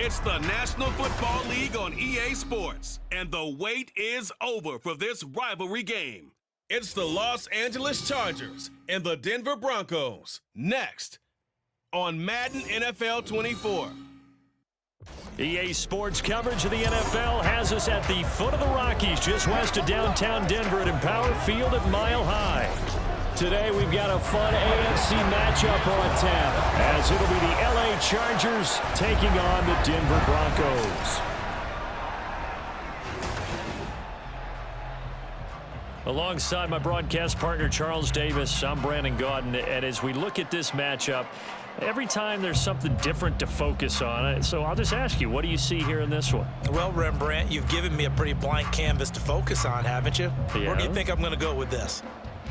It's the National Football League on EA Sports, and the wait is over for this rivalry game. It's the Los Angeles Chargers and the Denver Broncos next on Madden NFL 24. EA Sports coverage of the NFL has us at the foot of the Rockies, just west of downtown Denver at Empower Field at Mile High. Today we've got a fun AFC matchup on tap, as it'll be the LA Chargers taking on the Denver Broncos. Alongside my broadcast partner Charles Davis, I'm Brandon Gaudin, and as we look at this matchup, every time there's something different to focus on. So I'll just ask you, what do you see here in this one? Well, Rembrandt, you've given me a pretty blank canvas to focus on, haven't you? Yeah. Where do you think I'm going to go with this?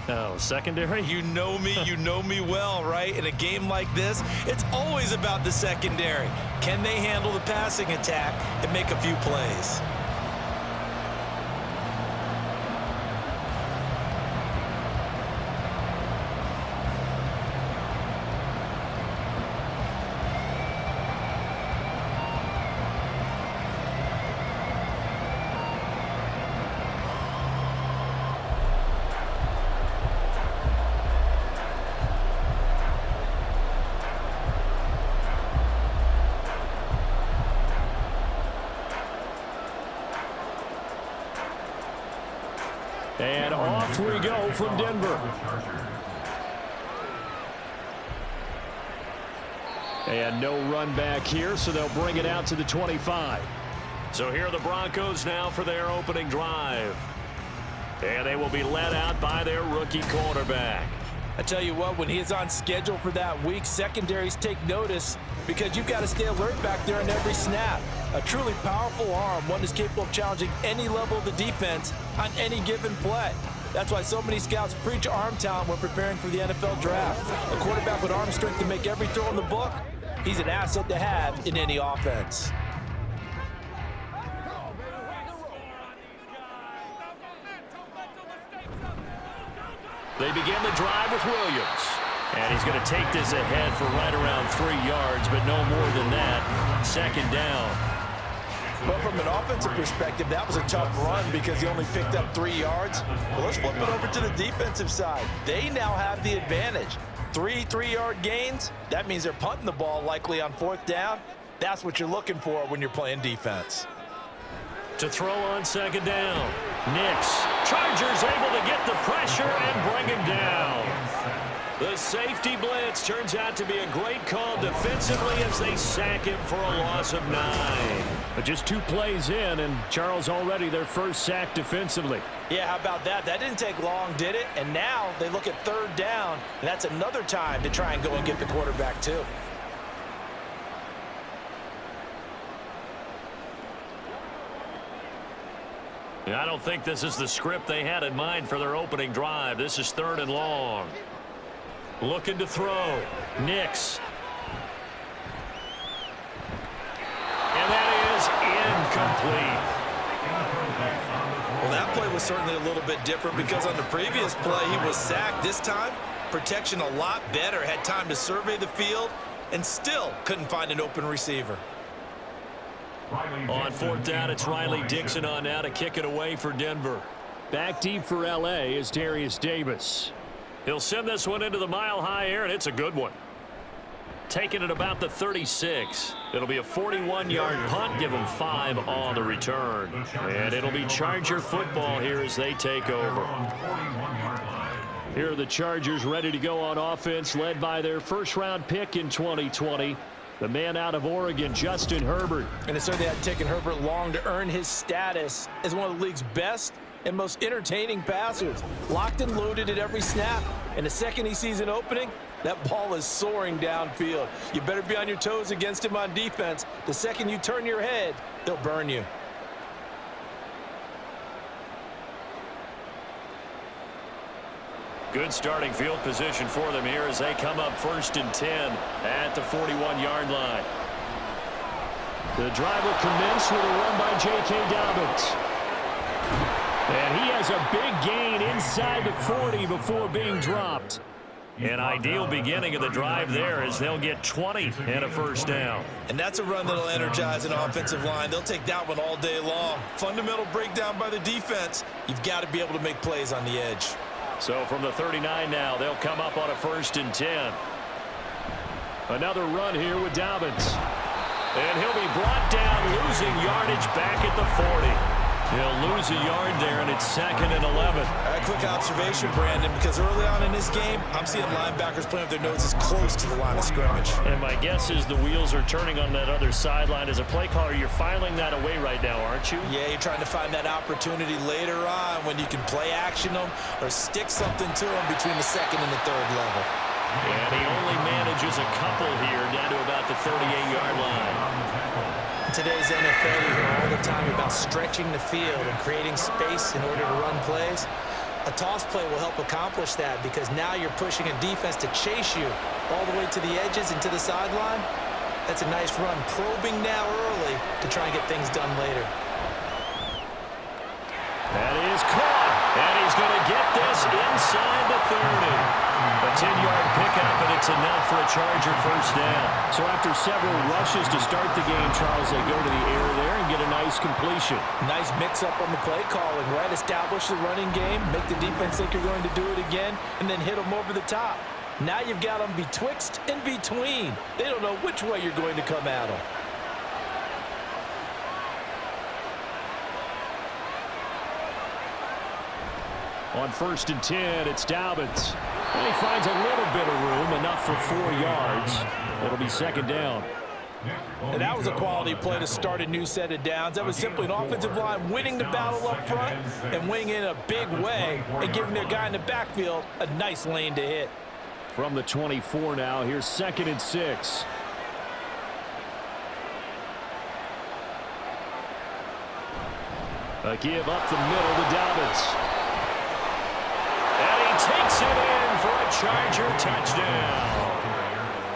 Oh, secondary? You know me well, right? In a game like this, it's always about the secondary. Can they handle the passing attack and make a few plays? And off we go from Denver. And no run back here, so they'll bring it out to the 25. So here are the Broncos now for their opening drive. And they will be led out by their rookie quarterback. I tell you what, when he is on schedule for that week, secondaries take notice because you've got to stay alert back there on every snap. A truly powerful arm, one that's capable of challenging any level of the defense on any given play. That's why so many scouts preach arm talent when preparing for the NFL draft. A quarterback with arm strength to make every throw in the book, he's an asset to have in any offense. They begin the drive with Williams. And he's going to take this ahead for right around 3 yards, but no more than that. Second down. But from an offensive perspective, that was a tough run because he only picked up 3 yards. Well, let's flip it over to the defensive side. They now have the advantage. 3 3-yard gains, that means they're punting the ball likely on 4th down. That's what you're looking for when you're playing defense. To throw on second down. Nix. Chargers able to get the pressure and bring him down. The safety blitz turns out to be a great call defensively as they sack him for a loss of 9. But just 2 plays in, and Charles already their first sack defensively. Yeah, how about that? That didn't take long, did it? And now they look at 3rd down, and that's another time to try and go and get the quarterback too. I don't think this is the script they had in mind for their opening drive. This is 3rd and long. Looking to throw. Nix. And that is incomplete. Well, that play was certainly a little bit different because on the previous play, he was sacked. This time, protection a lot better. Had time to survey the field and still couldn't find an open receiver. On 4th down, it's Riley Dixon on now to kick it away for Denver. Back deep for L.A. is Darius Davis. He'll send this one into the mile-high air, and it's a good one. Taking it about the 36. It'll be a 41-yard punt, give him 5 on the return. And it'll be Charger football here as they take over. Here are the Chargers ready to go on offense, led by their first-round pick in 2020. The man out of Oregon, Justin Herbert. And it certainly had taken Herbert long to earn his status as one of the league's best and most entertaining passers. Locked and loaded at every snap. And the second he sees an opening, that ball is soaring downfield. You better be on your toes against him on defense. The second you turn your head, they'll burn you. Good starting field position for them here as they come up 1st and 10 at the 41-yard line. The drive will commence with a run by J.K. Dobbins. And he has a big gain inside the 40 before being dropped. An ideal beginning of the drive there as they'll get 20 and a first down. And that's a run that'll energize an offensive line. They'll take that one all day long. Fundamental breakdown by the defense. You've got to be able to make plays on the edge. So from the 39 now, they'll come up on a 1st and 10. Another run here with Dobbins. And he'll be brought down, losing yardage back at the 40. He'll lose a yard there, and it's 2nd and 11. A quick observation, Brandon, because early on in this game, I'm seeing linebackers playing with their noses close to the line of scrimmage. And my guess is the wheels are turning on that other sideline. As a play caller, you're filing that away right now, aren't you? Yeah, you're trying to find that opportunity later on when you can play action them or stick something to them between the 2nd and the 3rd level. And he only manages a couple here down to about the 38-yard line. In today's NFL, you hear all the time about stretching the field and creating space in order to run plays. A toss play will help accomplish that because now you're pushing a defense to chase you all the way to the edges and to the sideline. That's a nice run, probing now early to try and get things done later. That is caught, and he's going to get this inside the 30. A 10-yard pickup, and it's enough for a Charger first down. So after several rushes to start the game, Charles, they go to the air there and get a nice completion. Nice mix-up on the play calling, right? Establish the running game, make the defense think you're going to do it again, and then hit them over the top. Now you've got them betwixt and between. They don't know which way you're going to come at them. On 1st and 10, it's Dobbins. And he finds a little bit of room, enough for 4 yards. It'll be 2nd down. And that was a quality play to start a new set of downs. That was simply an offensive line winning the battle up front and winning in a big way and giving their guy in the backfield a nice lane to hit. From the 24 now, here's 2nd and 6. A give up the middle to Dobbins. And he takes it in for a Charger touchdown.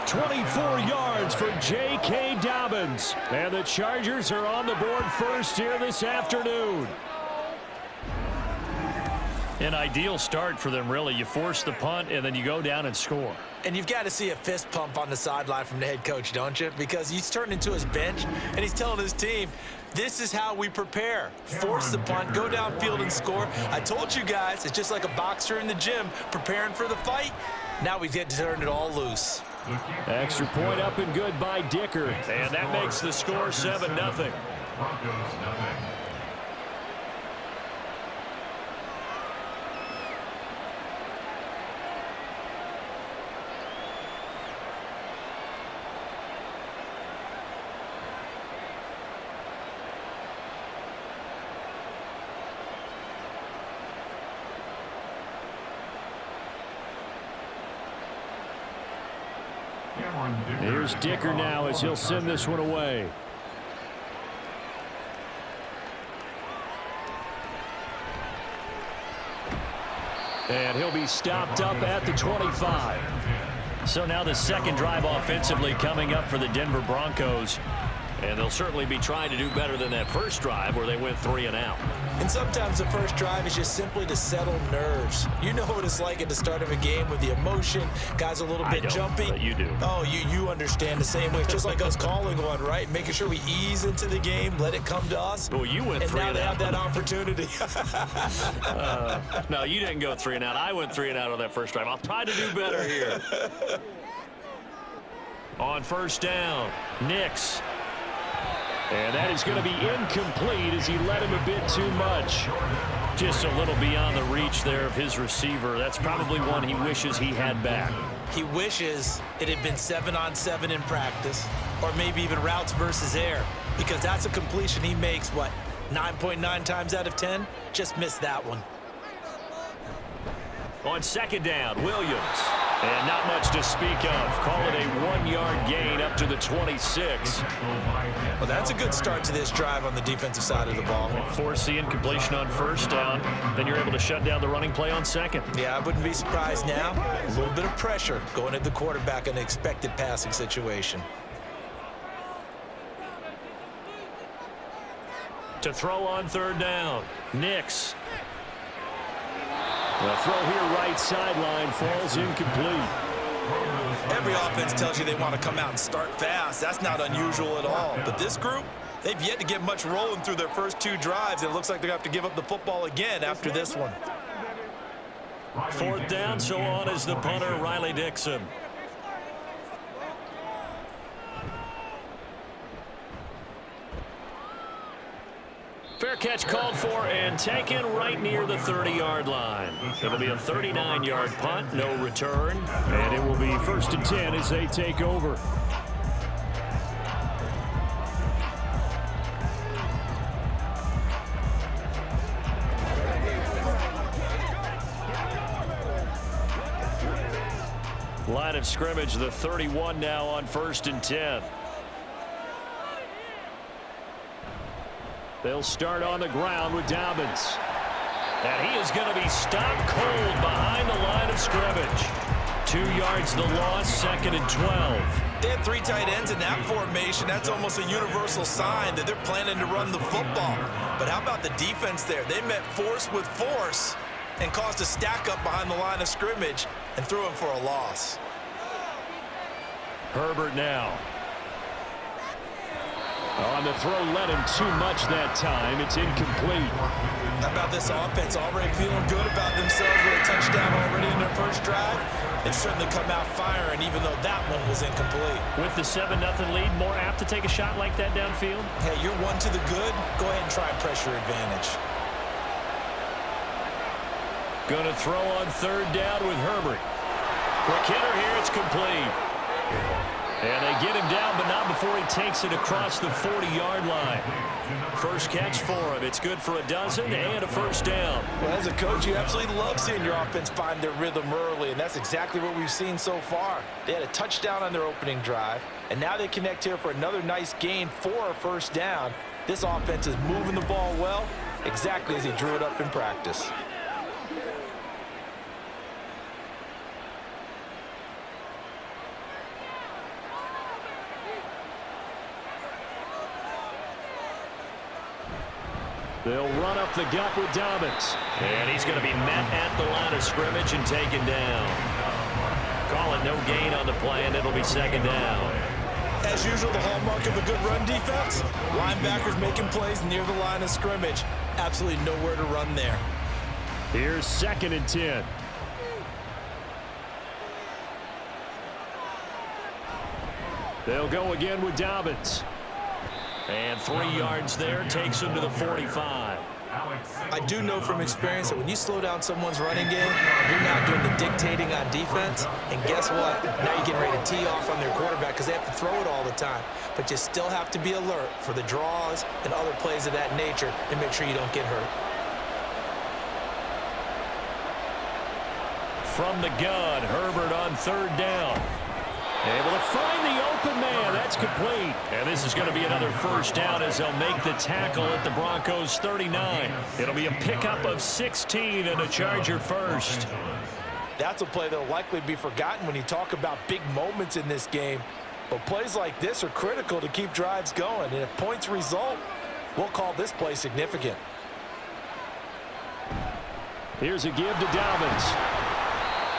24 yards for J.K. Dobbins. And the Chargers are on the board first here this afternoon. An ideal start for them, really. You force the punt, and then you go down and score. And you've got to see a fist pump on the sideline from the head coach, don't you? Because he's turned into his bench, and he's telling his team, this is how we prepare. Force the punt, go downfield and score. I told you guys, it's just like a boxer in the gym preparing for the fight. Now we get to turn it all loose. Extra point up and good by Dicker. And that makes the score 7-0. Here's Dicker now as he'll send this one away. And he'll be stopped up at the 25. So now the 2nd drive offensively coming up for the Denver Broncos. And they'll certainly be trying to do better than that first drive where they went 3 and out. And sometimes the first drive is just simply to settle nerves. You know what it's like at the start of a game with the emotion. Guys a little bit jumpy. But you do. Oh, you understand the same way. It's just like us calling one, right? Making sure we ease into the game, let it come to us. Well, you went and 3 now and they out. have that opportunity. No, you didn't go 3 and out. I went 3 and out on that first drive. I'll try to do better here. On 1st down, Nix. And that is going to be incomplete as he led him a bit too much. Just a little beyond the reach there of his receiver. That's probably one he wishes he had back. He wishes it had been 7-on-7 in practice, or maybe even routes versus air, because that's a completion he makes, 9.9 times out of 10? Just missed that one. On 2nd down, Williams. And not much to speak of. Call it a 1-yard gain up to the 26. Well, that's a good start to this drive on the defensive side of the ball. Force the incompletion on 1st down. Then you're able to shut down the running play on 2nd. Yeah, I wouldn't be surprised now. A little bit of pressure going at the quarterback in an expected passing situation. To throw on 3rd down, Nix. The throw here right sideline falls incomplete. Every offense tells you they want to come out and start fast. That's not unusual at all. But this group, they've yet to get much rolling through their first 2 drives. It looks like they're going to have to give up the football again after this one. 4th down, so on is the punter, Riley Dixon. Fair catch called for and taken right near the 30-yard line. It'll be a 39-yard punt, no return, and it will be 1st and 10 as they take over. Line of scrimmage, the 31 now on 1st and 10. They'll start on the ground with Dobbins. And he is going to be stopped cold behind the line of scrimmage. 2 yards the loss, 2nd and 12. They had 3 tight ends in that formation. That's almost a universal sign that they're planning to run the football. But how about the defense there? They met force with force and caused a stack up behind the line of scrimmage and threw him for a loss. Herbert now. On the throw, let him too much that time. It's incomplete. How about this offense already feeling good about themselves with a touchdown already in their first drive? They've certainly come out firing, even though that one was incomplete. With the 7-0 lead, more apt to take a shot like that downfield? Hey, you're one to the good. Go ahead and try and press your advantage. Going to throw on 3rd down with Herbert. Quick hitter here, it's complete. And they get him down, but not before he takes it across the 40-yard line. First catch for him. It's good for a dozen and a 1st down. Well, as a coach, you absolutely love seeing your offense find their rhythm early, and that's exactly what we've seen so far. They had a touchdown on their opening drive, and now they connect here for another nice gain for a 1st down. This offense is moving the ball well, exactly as he drew it up in practice. They'll run up the gut with Dobbins. And he's going to be met at the line of scrimmage and taken down. Call it no gain on the play, and it'll be 2nd down. As usual, the hallmark of a good run defense, linebackers making plays near the line of scrimmage. Absolutely nowhere to run there. Here's 2nd and 10. They'll go again with Dobbins. And 3 yards there takes him to the 45. I do know from experience that when you slow down someone's running game, you're not doing the dictating on defense. And guess what? Now you're getting ready to tee off on their quarterback because they have to throw it all the time. But you still have to be alert for the draws and other plays of that nature and make sure you don't get hurt. From the gun, Herbert on 3rd down. Able to find the open man. That's complete. And this is going to be another 1st down as they'll make the tackle at the Broncos 39. It'll be a pickup of 16 and a Charger 1st. That's a play that'll likely be forgotten when you talk about big moments in this game. But plays like this are critical to keep drives going. And if points result, we'll call this play significant. Here's a give to Dobbins.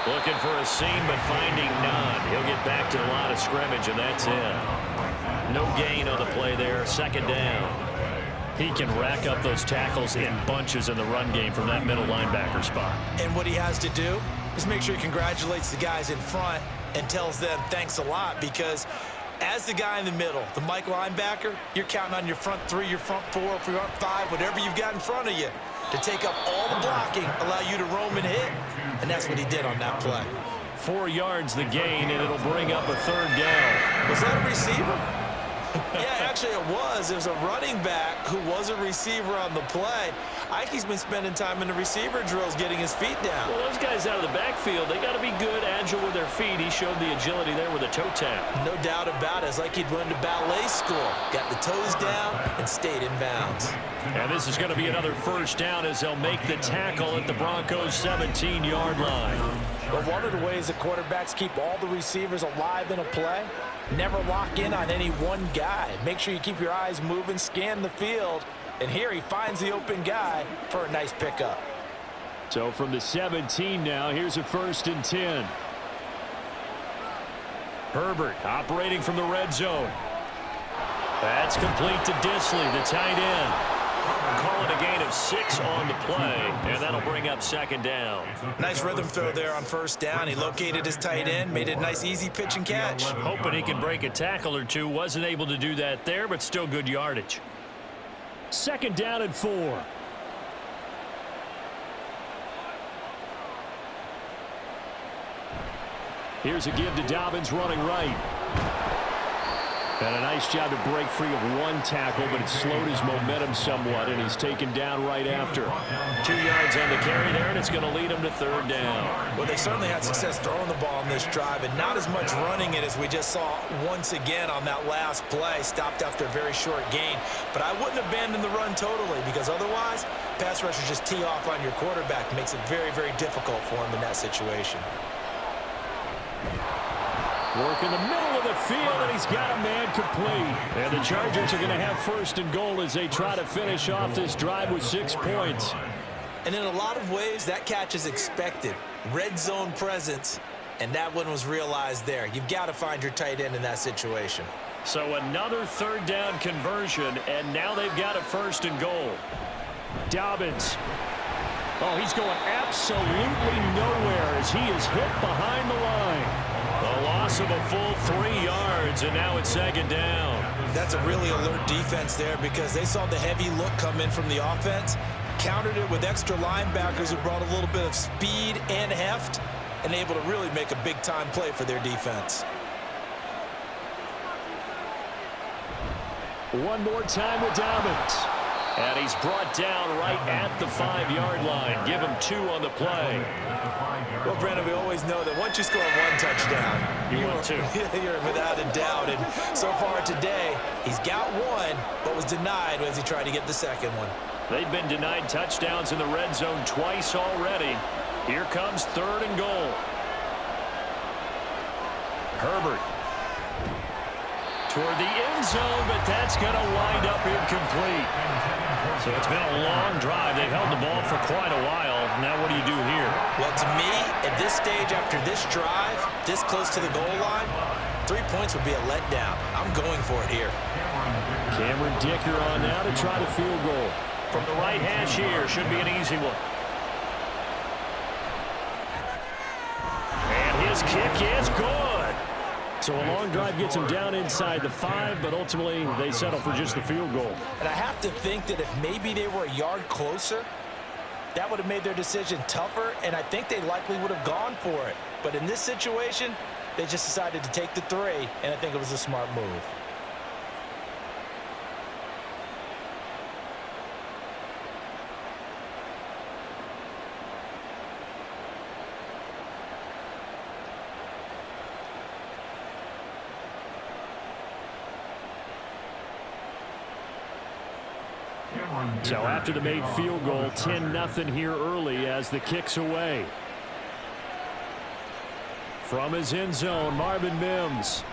Looking for a seam, but finding none. He'll get back to the line of scrimmage, and that's it. No gain on the play there. 2nd down. He can rack up those tackles in bunches in the run game from that middle linebacker spot. And what he has to do is make sure he congratulates the guys in front and tells them thanks a lot, because as the guy in the middle, the Mike linebacker, you're counting on your front 3, your front 4, your front 5, whatever you've got in front of you to take up all the blocking, allow you to roam and hit. And that's what he did on that play. 4 yards the gain, and it'll bring up a 3rd down. Was that a receiver? Yeah, actually it was. It was a running back who was a receiver on the play. Ike's been spending time in the receiver drills getting his feet down. Well, those guys out of the backfield, they got to be good, agile with their feet. He showed the agility there with a toe tap. No doubt about it. It's like he'd went to ballet school. Got the toes down and stayed in bounds. And this is going to be another 1st down as they'll make the tackle at the Broncos' 17-yard line. But one of the ways that quarterbacks keep all the receivers alive in a play, never lock in on any one guy. Make sure you keep your eyes moving, scan the field, and here he finds the open guy for a nice pickup. So from the 17 now, here's a 1st and 10. Herbert operating from the red zone. That's complete to Disley, the tight end. Call it a gain of 6 on the play, and that'll bring up 2nd down. Nice rhythm throw there on 1st down. He located his tight end, made it a nice easy pitch and catch. Hoping he can break a tackle or two. Wasn't able to do that there, but still good yardage. 2nd down and 4. Here's a give to Dobbins running right. And a nice job to break free of 1 tackle, but it slowed his momentum somewhat, and he's taken down right after. 2 yards on the carry there, and it's going to lead him to 3rd down. Well, they certainly had success throwing the ball on this drive, and not as much running it as we just saw once again on that last play. Stopped after a very short gain. But I wouldn't abandon the run totally, because otherwise, pass rushers just tee off on your quarterback. It makes it very, very difficult for him in that situation. Work in the middle of the field, and he's got a man complete. And the Chargers are going to have 1st and goal as they try to finish off this drive with 6 points. And in a lot of ways, that catch is expected. Red zone presence, and that one was realized there. You've got to find your tight end in that situation. So another 3rd down conversion, and now they've got a 1st and goal. Dobbins. Oh, he's going absolutely nowhere as he is hit behind the line. A loss of a full 3 yards, and now it's 2nd down. That's a really alert defense there because they saw the heavy look come in from the offense, countered it with extra linebackers who brought a little bit of speed and heft, and able to really make a big-time play for their defense. One more time with Dobbins. And he's brought down right at the 5-yard line. Give him 2 on the play. Well, Brandon, we always know that once you score 1 touchdown, you want 2. You're without a doubt. And so far today, he's got 1, but was denied as he tried to get the 2nd one. They've been denied touchdowns in the red zone twice already. Here comes 3rd and goal. Herbert. Toward the end zone, but that's going to wind up incomplete. So it's been a long drive. They've held the ball for quite a while. Now what do you do here? Well, to me, at this stage after this drive, this close to the goal line, 3 points would be a letdown. I'm going for it here. Cameron Dicker on now to try the field goal. From the right hash here, should be an easy one. And his kick is good. So a long drive gets them down inside the 5, but ultimately they settle for just the field goal. And I have to think that if maybe they were a yard closer, that would have made their decision tougher, and I think they likely would have gone for it. But in this situation, they just decided to take the 3, and I think it was a smart move. So after the made field goal, 10-0 here early as the kick's away. From his end zone, Marvin Mims.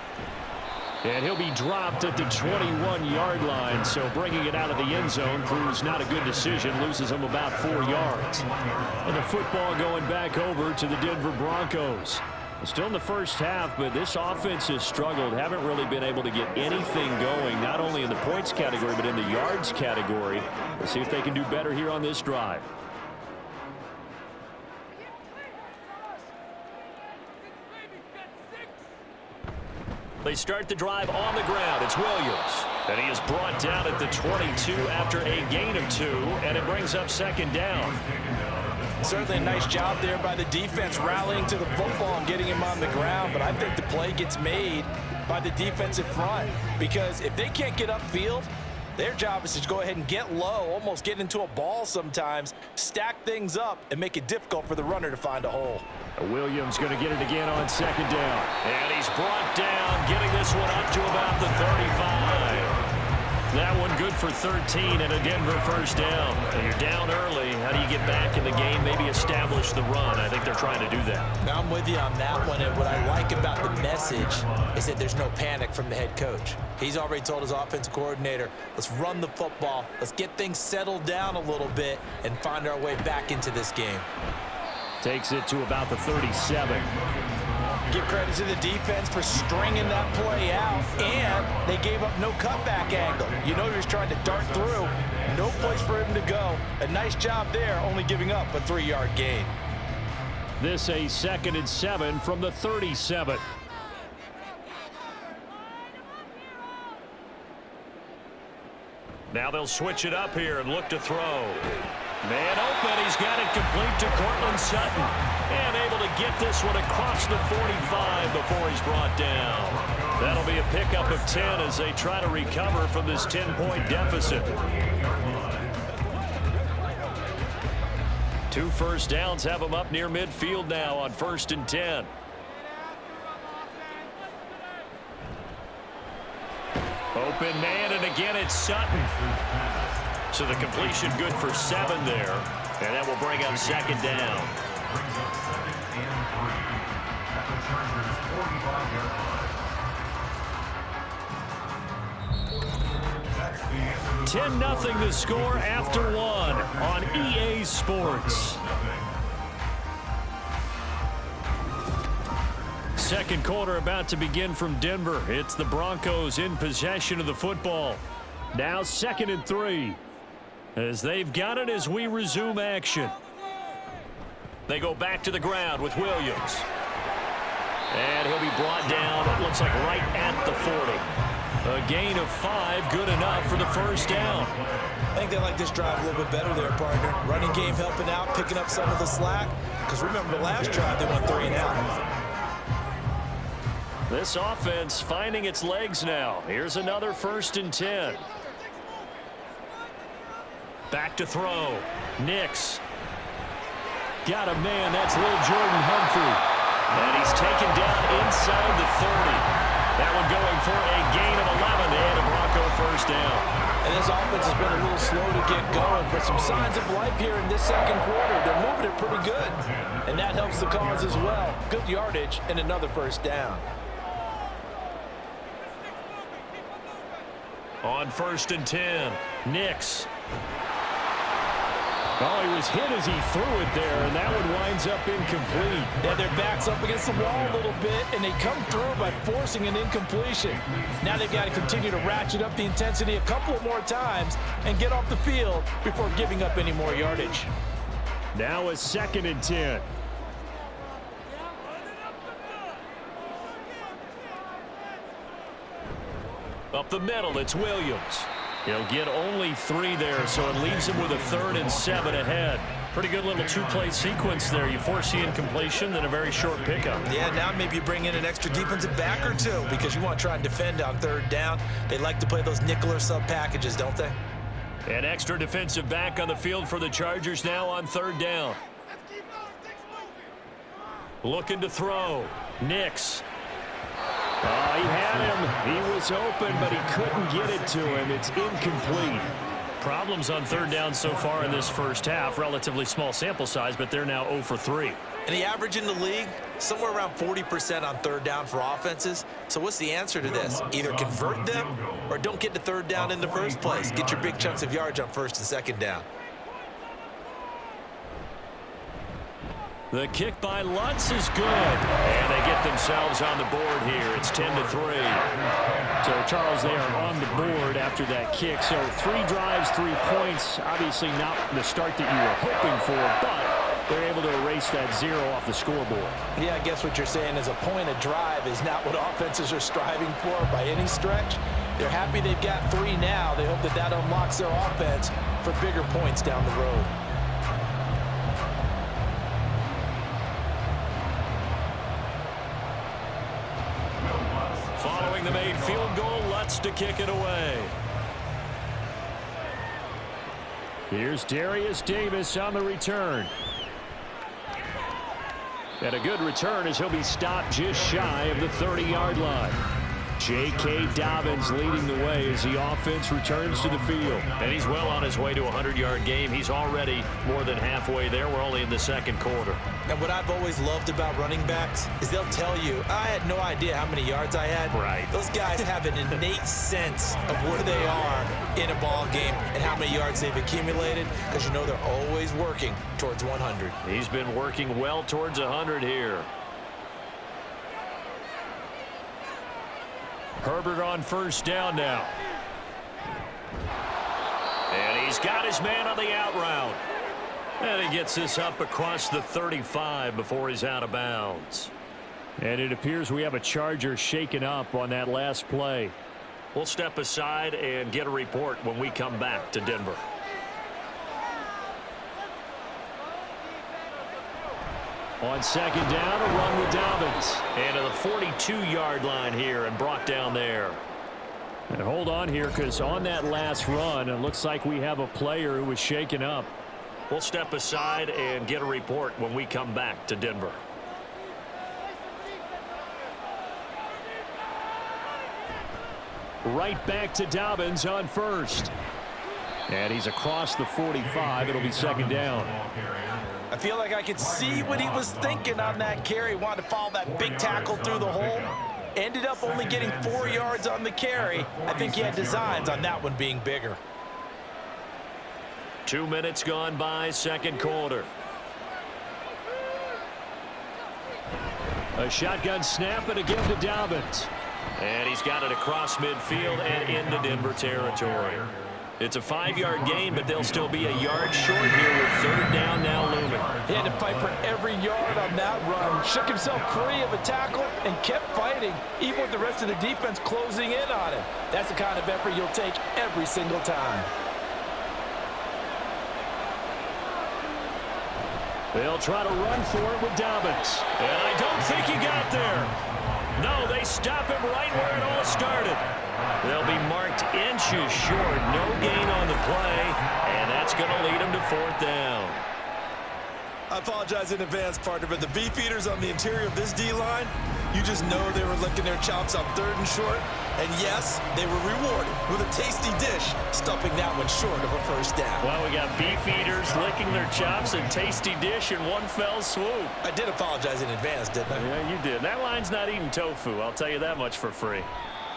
And he'll be dropped at the 21-yard line, so bringing it out of the end zone proves not a good decision, loses him about 4 yards. And the football going back over to the Denver Broncos. Still in the first half, but this offense has struggled. Haven't really been able to get anything going, not only in the points category, but in the yards category. Let's see if they can do better here on this drive. They start the drive on the ground. It's Williams. And he is brought down at the 22 after a gain of 2, and it brings up 2nd down. Certainly a nice job there by the defense rallying to the football and getting him on the ground, but I think the play gets made by the defensive front because if they can't get upfield, their job is to go ahead and get low, almost get into a ball sometimes, stack things up, and make it difficult for the runner to find a hole. Williams going to get it again on 2nd down. And he's brought down, getting this one up to about the 35. That one good for 13 and a Denver first down. So you're down early. How do you get back in the game? Maybe establish the run. I think they're trying to do that. Now I'm with you on that one, and what I like about the message is that there's no panic from the head coach. He's already told his offensive coordinator, let's run the football, let's get things settled down a little bit and find our way back into this game. Takes it to about the 37. Give credit to the defense for stringing that play out, and they gave up no cutback angle. You know you're just trying to dart through. No place for him to go. A nice job there, only giving up a 3-yard gain. This a 2nd and 7 from the 37. Now they'll switch it up here and look to throw. Man open, he's got it complete to Cortland Sutton. And able to get this one across the 45 before he's brought down. That'll be a pickup of 10 as they try to recover from this 10-point deficit. 2 first downs have them up near midfield now on 1st and 10. Open man, and again it's Sutton. So the completion good for 7 there. And that will bring up 2nd down. 10-0 the score after 1 on EA Sports. Second quarter about to begin from Denver. It's the Broncos in possession of the football. Now 2nd and 3. As they've got it as we resume action. They go back to the ground with Williams. And he'll be brought down, it looks like right at the 40. A gain of 5, good enough for the first down. I think they like this drive a little bit better there, partner. Running game helping out, picking up some of the slack. Because remember the last drive, they went 3 and out. This offense finding its legs now. Here's another 1st and 10. Back to throw. Nix. Got a man. That's little Jordan Humphrey. And he's taken down inside the 30. That one going for a gain of 11 and a Bronco first down. And this offense has been a little slow to get going, but some signs of life here in this second quarter. They're moving it pretty good. And that helps the cause as well. Good yardage and another first down. On 1st and 10, Nix. Oh, he was hit as he threw it there, and that one winds up incomplete. Yeah, their back's up against the wall a little bit, and they come through by forcing an incompletion. Now they've got to continue to ratchet up the intensity a couple of more times and get off the field before giving up any more yardage. Now a 2nd and 10. Up the middle, it's Williams. He'll get only 3 there, so it leaves him with a 3rd and 7 ahead. Pretty good little 2-play sequence there. You force the incompletion, then a very short pickup. Yeah, now maybe you bring in an extra defensive back or 2 because you want to try and defend on 3rd down. They like to play those nickel or sub packages, don't they? An extra defensive back on the field for the Chargers now on 3rd down. Looking to throw. Nix. Oh, he had him. He was open, but he couldn't get it to him. It's incomplete. Problems on 3rd down so far in this first half. Relatively small sample size, but they're now 0 for 3. And the average in the league, somewhere around 40% on 3rd down for offenses. So what's the answer to this? Either convert them or don't get to 3rd down in the first place. Get your big chunks of yards on 1st and 2nd down. The kick by Lutz is good. And they get themselves on the board here. It's 10-3. So, Charles, they are on the board after that kick. So, 3 drives, 3 points. Obviously not the start that you were hoping for, but they're able to erase that 0 off the scoreboard. Yeah, I guess what you're saying is a point of drive is not what offenses are striving for by any stretch. They're happy they've got 3 now. They hope that that unlocks their offense for bigger points down the road. Following the made field goal, Lutz to kick it away. Here's Darius Davis on the return. And a good return as he'll be stopped just shy of the 30-yard line. J.K. Dobbins leading the way as the offense returns to the field. And he's well on his way to a 100-yard game. He's already more than halfway there. We're only in the second quarter. And what I've always loved about running backs is they'll tell you, I had no idea how many yards I had. Right. Those guys have an innate sense of where they are in a ball game and how many yards they've accumulated, because you know they're always working towards 100. He's been working well towards 100 here. Herbert on first down now. And he's got his man on the out route. And he gets this up across the 35 before he's out of bounds. And it appears we have a Charger shaken up on that last play. We'll step aside and get a report when we come back to Denver. On second down, a run with Dobbins. And to the 42-yard line here and brought down there. And hold on here, because on that last run, it looks like we have a player who was shaken up. We'll step aside and get a report when we come back to Denver. Right back to Dobbins on first. And he's across the 45. It'll be second down. I feel like I could see what he was thinking on that carry. Wanted to follow that big tackle through the hole. Ended up only getting 4 yards on the carry. I think he had designs on that one being bigger. 2 minutes gone by, second quarter. A shotgun snap and again to Dobbins. And he's got it across midfield and into Denver territory. It's a 5-yard gain, but they'll still be a yard short here with third down now looming. He had to fight for every yard on that run. Shook himself free of a tackle and kept fighting, even with the rest of the defense closing in on him. That's the kind of effort you'll take every single time. They'll try to run for it with Dobbins. And I don't think he got there. No, they stop him right where it all started. They'll be marked inches short. No gain on the play, and that's going to lead them to fourth down. I apologize in advance, partner, but the beefeaters on the interior of this D-line, you just know they were licking their chops on third and short. And yes, they were rewarded with a tasty dish, stuffing that one short of a first down. Well, we got beefeaters licking their chops and tasty dish in one fell swoop. I did apologize in advance, didn't I? Yeah, you did. That line's not eating tofu, I'll tell you that much for free.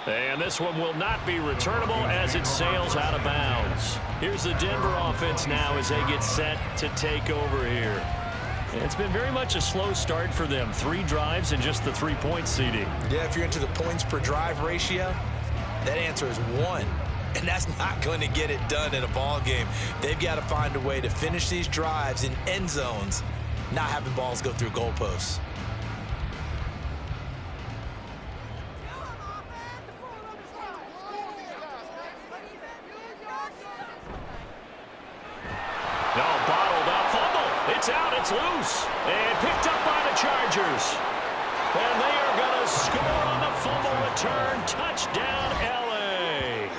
And this one will not be returnable as it sails out of bounds. Here's the Denver offense now as they get set to take over here. It's been very much a slow start for them. 3 drives and just the 3-point CD. Yeah, if you're into the points per drive ratio, that answer is 1. And that's not going to get it done in a ball game. They've got to find a way to finish these drives in end zones, not having balls go through goalposts. It's loose and picked up by the Chargers. And they are going to score on the fumble return. Touchdown, L.A.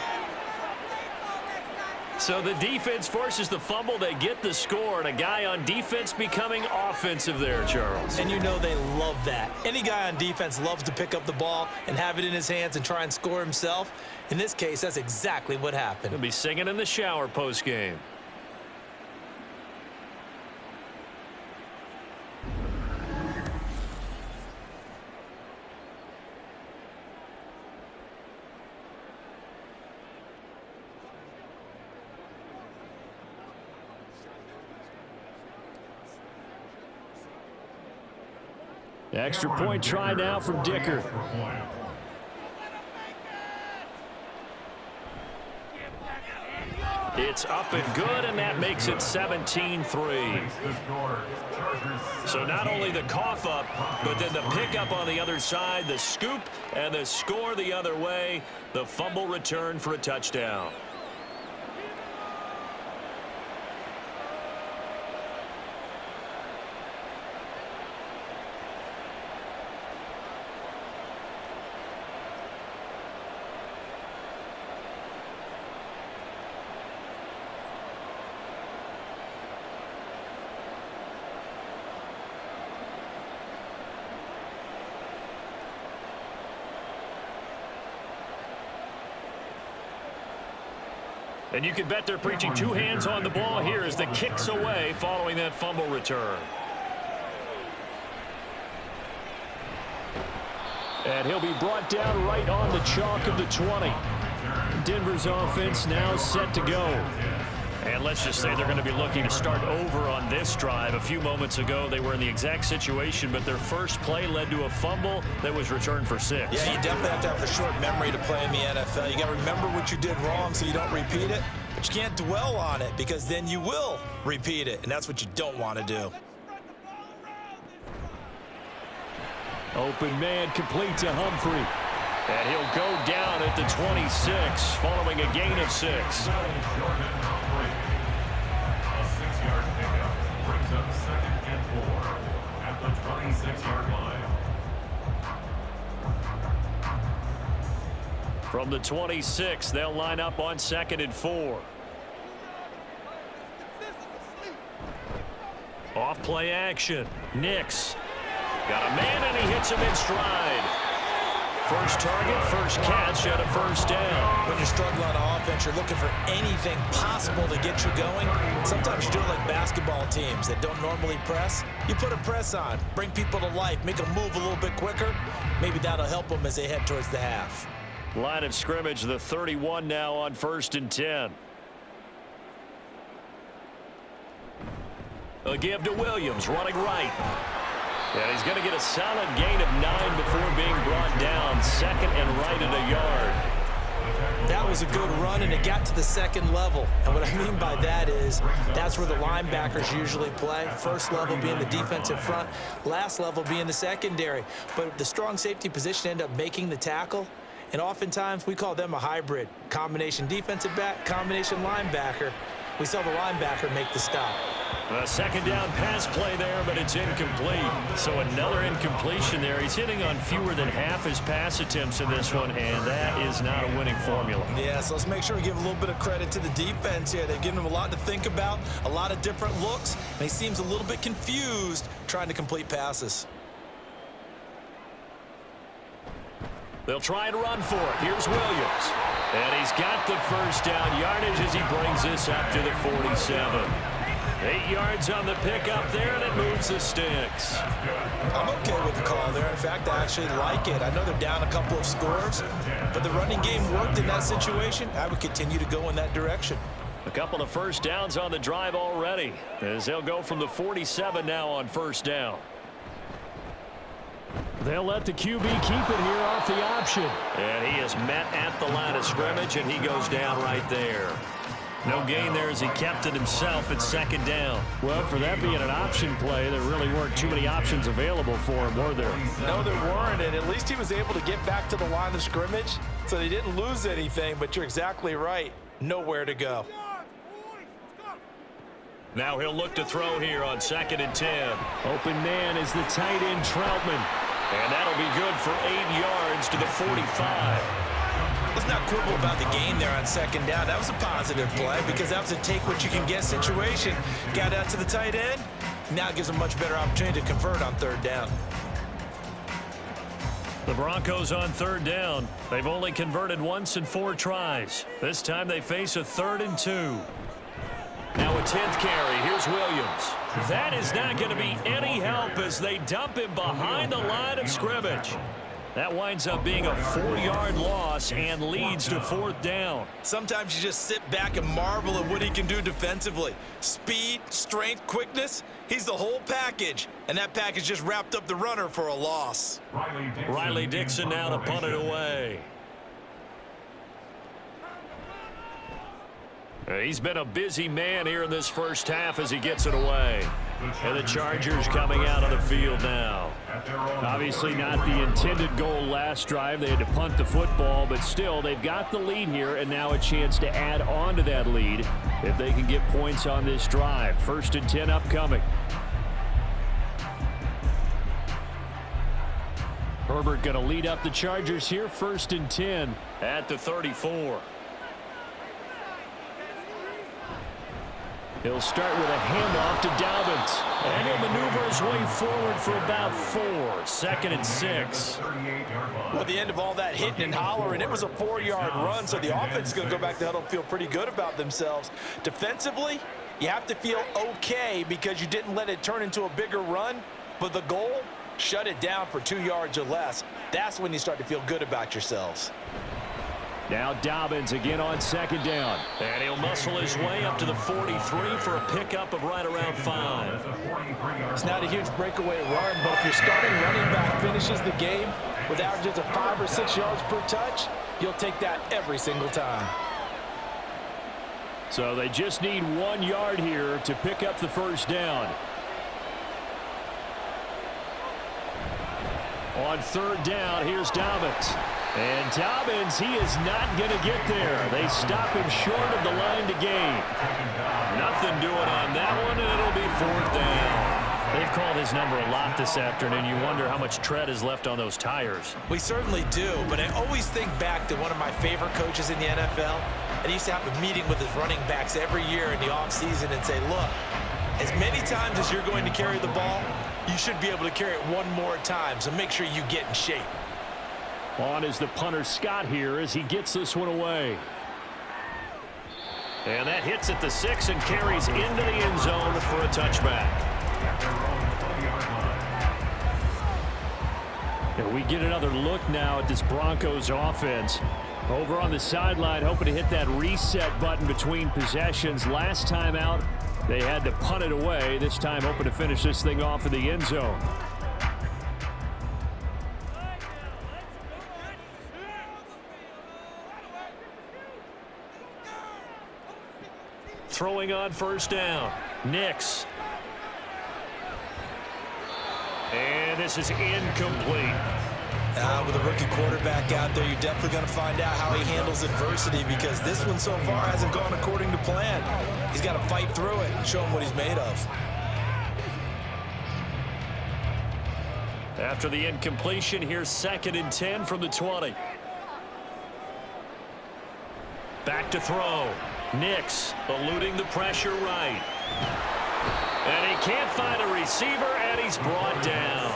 So the defense forces the fumble. They get the score, and a guy on defense becoming offensive there, Charles. And you know they love that. Any guy on defense loves to pick up the ball and have it in his hands and try and score himself. In this case, that's exactly what happened. He'll be singing in the shower post-game. Extra point try now from Dicker. It's up and good, and that makes it 17-3. So not only the cough up, but then the pickup on the other side, the scoop, and the score the other way. The fumble return for a touchdown. And you can bet they're preaching two hands on the ball here as the kick's away following that fumble return. And he'll be brought down right on the chalk of the 20. Denver's offense now set to go. And let's just say they're going to be looking to start over on this drive. A few moments ago, they were in the exact situation, but their first play led to a fumble that was returned for 6. Yeah, you definitely have to have the short memory to play in the NFL. You got to remember what you did wrong so you don't repeat it, but you can't dwell on it because then you will repeat it, and that's what you don't want to do. Open man complete to Humphrey. And he'll go down at the 26 following a gain of 6. A 6-yard pickup brings up 2nd and 4 at the 26-yard line. From the 26, they'll line up on 2nd and 4. Off play action. Nix. Got a man and he hits him in stride. First target, first catch, and a first down. When you're struggling on offense, you're looking for anything possible to get you going. Sometimes you do it like basketball teams that don't normally press. You put a press on, bring people to life, make them move a little bit quicker. Maybe that'll help them as they head towards the half. Line of scrimmage, the 31 now on 1st and 10. A give to Williams, running right. And he's going to get a solid gain of 9 before being brought down. 2nd and right at a yard. That was a good run, and it got to the 2nd level. And what I mean by that is that's where the linebackers usually play. First level being the defensive front, last level being the secondary. But the strong safety position ended up making the tackle. And oftentimes we call them a hybrid. Combination defensive back, combination linebacker. We saw the linebacker make the stop. A 2nd down pass play there, but it's incomplete. So another incompletion there. He's hitting on fewer than half his pass attempts in this one, and that is not a winning formula. Yeah, so let's make sure we give a little bit of credit to the defense here. They've given him a lot to think about, a lot of different looks, and he seems a little bit confused trying to complete passes. They'll try and run for it. Here's Williams. And he's got the first down yardage as he brings this up to the 47. 8 yards on the pickup there, and it moves the sticks. I'm okay with the call there. In fact, I actually like it. I know they're down a couple of scores, but the running game worked in that situation. I would continue to go in that direction. A couple of first downs on the drive already, as they'll go from the 47 now on 1st down. They'll let the QB keep it here off the option. And he is met at the line of scrimmage, and he goes down right there. No gain there as he kept it himself at 2nd down. Well, for that being an option play, there really weren't too many options available for him, were there? No, there weren't, and at least he was able to get back to the line of scrimmage, so they didn't lose anything, but you're exactly right. Nowhere to go. Now he'll look to throw here on 2nd and 10. Open man is the tight end Troutman. And that'll be good for 8 yards to the 45. Let's not quibble about the gain there on 2nd down. That was a positive play because that was a take-what-you-can-get situation. Got out to the tight end. Now it gives them a much better opportunity to convert on 3rd down. The Broncos on 3rd down. They've only converted once in 4 tries. This time they face a 3rd and 2. Now a 10th carry. Here's Williams. That is not going to be any help as they dump him behind the line of scrimmage. That winds up being a 4-yard loss and leads to 4th down. Sometimes you just sit back and marvel at what he can do defensively. Speed, strength, quickness, he's the whole package. And that package just wrapped up the runner for a loss. Riley Dixon now to punt it away. He's been a busy man here in this first half as he gets it away. And the Chargers coming out on the field now. Obviously not the intended goal last drive. They had to punt the football, but still they've got the lead here and now a chance to add on to that lead if they can get points on this drive. 1st and 10 upcoming. Herbert going to lead up the Chargers here. 1st and 10 at the 34. He'll start with a handoff to Dobbins. And he'll maneuver his way forward for about 4. 2nd and 6. Well, at the end of all that hitting and hollering, it was a 4-yard run, so the offense is going to go back to huddle and feel pretty good about themselves. Defensively, you have to feel okay because you didn't let it turn into a bigger run, but the goal, shut it down for 2 yards or less. That's when you start to feel good about yourselves. Now Dobbins again on 2nd down. And he'll muscle his way up to the 43 for a pickup of right around 5. It's not a huge breakaway run, but if your starting running back finishes the game with averages of 5 or 6 yards per touch, you'll take that every single time. So they just need 1 yard here to pick up the 1st down. On 3rd down, here's Dobbins. And Dobbins, he is not going to get there. They stop him short of the line to gain. Nothing doing on that one, and it'll be 4th down. They've called his number a lot this afternoon. You wonder how much tread is left on those tires. We certainly do, but I always think back to one of my favorite coaches in the NFL. And he used to have a meeting with his running backs every year in the offseason and say, look, as many times as you're going to carry the ball, you should be able to carry it 1 more time, so make sure you get in shape. On is the punter Scott here as he gets this one away. And that hits at the 6 and carries into the end zone for a touchback. And we get another look now at this Broncos offense. Over on the sideline, hoping to hit that reset button between possessions. Last time out, they had to punt it away. This time, hoping to finish this thing off in the end zone. Throwing on 1st down. Nix. And this is incomplete. With a rookie quarterback out there, you're definitely going to find out how he handles adversity because this one so far hasn't gone according to plan. He's got to fight through it and show him what he's made of. After the incompletion, here's 2nd and 10 from the 20. Back to throw. Nix eluding the pressure right. And he can't find a receiver, and he's brought down.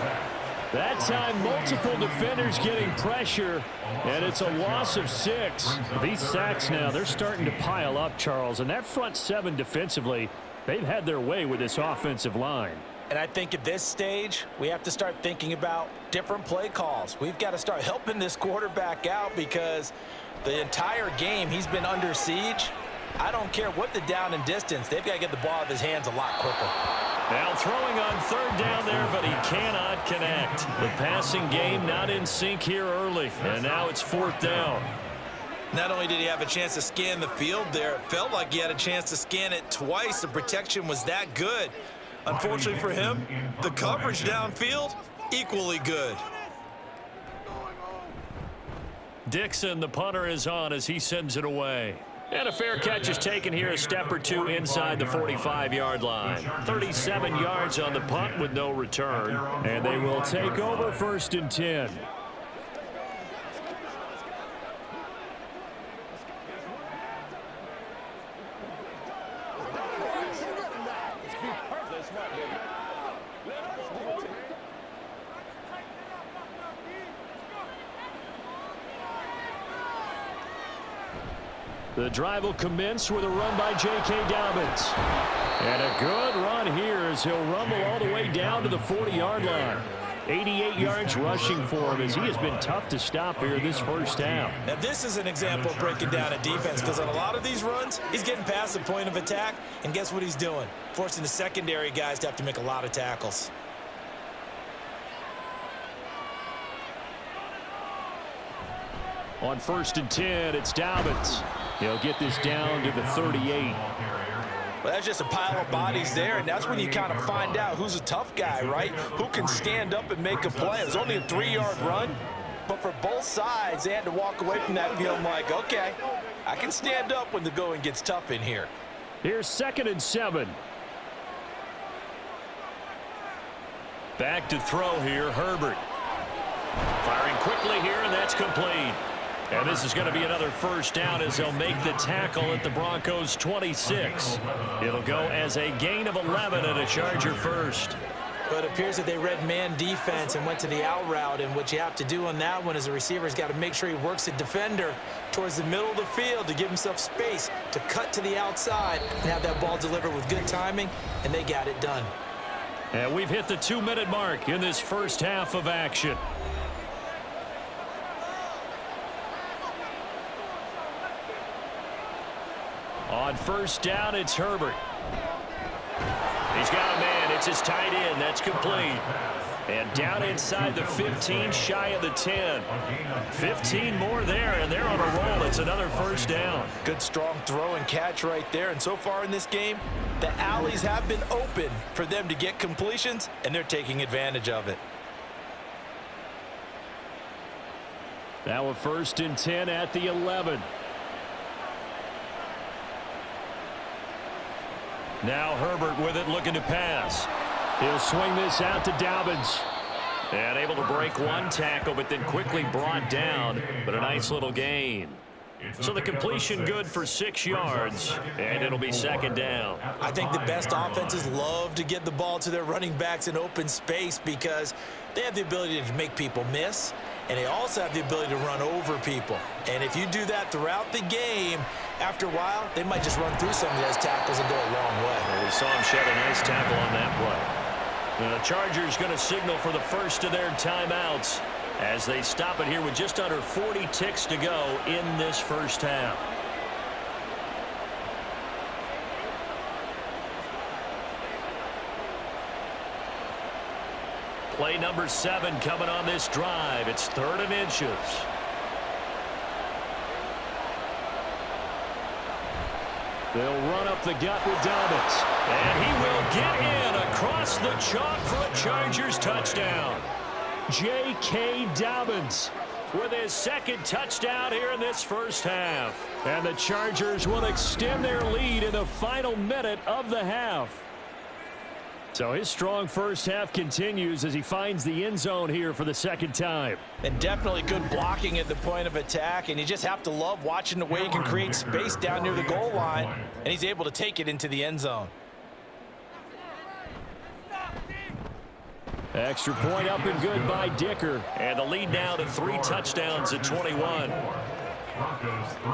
That time, multiple defenders getting pressure, and it's a loss of 6. These sacks now, they're starting to pile up, Charles, and that front 7 defensively, they've had their way with this offensive line. And I think at this stage, we have to start thinking about different play calls. We've got to start helping this quarterback out because the entire game he's been under siege. I don't care what the down and distance. They've got to get the ball out of his hands a lot quicker. Now throwing on 3rd down there, but he cannot connect. The passing game not in sync here early, and now it's 4th down. Not only did he have a chance to scan the field there, it felt like he had a chance to scan it twice. The protection was that good. Unfortunately for him, the coverage downfield, equally good. Dixon, the punter, is on as he sends it away. And a fair catch is taken here, a step or 2 inside the 45-yard line. 37 yards on the punt with no return. And they will take over 1st and 10. The drive will commence with a run by J.K. Dobbins. And a good run here as he'll rumble all the way down to the 40-yard line. 88 yards rushing for him as he has been tough to stop here this 1st half. Now this is an example of breaking down a defense because on a lot of these runs, he's getting past the point of attack, and guess what he's doing? Forcing the secondary guys to have to make a lot of tackles. On 1st and 10, it's Dobbins. He'll get this down to the 38. Well, that's just a pile of bodies there, and that's when you kind of find out who's a tough guy, right? Who can stand up and make a play. It was only a 3-yard run, but for both sides, they had to walk away from that feeling like, okay, I can stand up when the going gets tough in here. Here's 2nd and 7. Back to throw here, Herbert. Firing quickly here, and that's complete. And this is going to be another first down as they'll make the tackle at the Broncos 26. It'll go as a gain of 11 and a Charger first. But it appears that they read man defense and went to the out route, and what you have to do on that one is the receiver's got to make sure he works the defender towards the middle of the field to give himself space to cut to the outside and have that ball delivered with good timing, and they got it done. And we've hit the 2-minute mark in this first half of action. On first down, it's Herbert. He's got a man. It's his tight end. That's complete. And down inside the 15, shy of the 10. 15 more there, and they're on a roll. It's another first down. Good, strong throw and catch right there. And so far in this game, the alleys have been open for them to get completions, and they're taking advantage of it. Now a 1st and 10 at the 11. Now Herbert with it, looking to pass. He'll swing this out to Dobbins. And able to break one tackle, but then quickly brought down. But a nice little gain. So the completion good for 6 yards, and it'll be 2nd down. I think the best offenses love to get the ball to their running backs in open space because they have the ability to make people miss, and they also have the ability to run over people. And if you do that throughout the game, after a while, they might just run through some of those tackles and go a long way. Well, we saw him shed a nice tackle on that play. The Chargers going to signal for the first of their timeouts as they stop it here with just under 40 ticks to go in this first half. Play number 7 coming on this drive. It's 3rd and inches. They'll run up the gut with Dobbins. And he will get in across the chalk for a Chargers touchdown. J.K. Dobbins with his 2nd touchdown here in this first half. And the Chargers will extend their lead in the final minute of the half. So his strong first half continues as he finds the end zone here for the 2nd time. And definitely good blocking at the point of attack, and you just have to love watching the way he can create space down near the goal line, and he's able to take it into the end zone. Extra point up and good by Dicker. And the lead now to 3 touchdowns at 21. Broncos 3.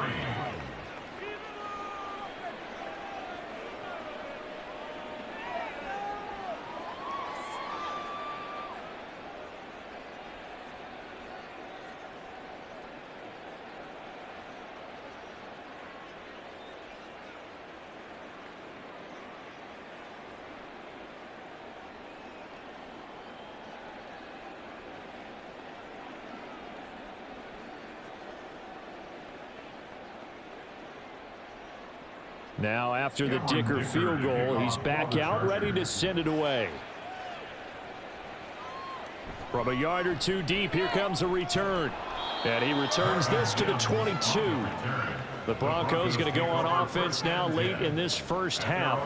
Now after the Dicker field goal, he's back out ready to send it away. From a yard or 2 deep, here comes a return. And he returns this to the 22. The Broncos going to go on offense now late in this first half.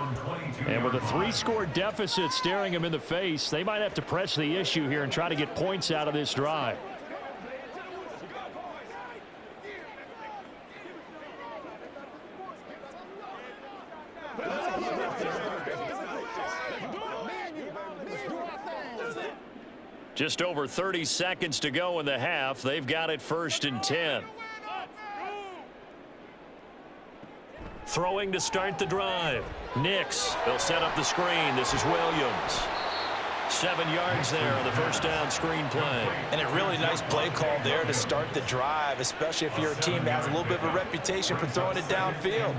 And with a 3-score deficit staring him in the face, they might have to press the issue here and try to get points out of this drive. Just over 30 seconds to go in the half. They've got it 1st and 10. Throwing to start the drive. Nix. They'll set up the screen. This is Williams. 7 yards there on the first down screen play. And a really nice play call there to start the drive, especially if you're a team that has a little bit of a reputation for throwing it downfield.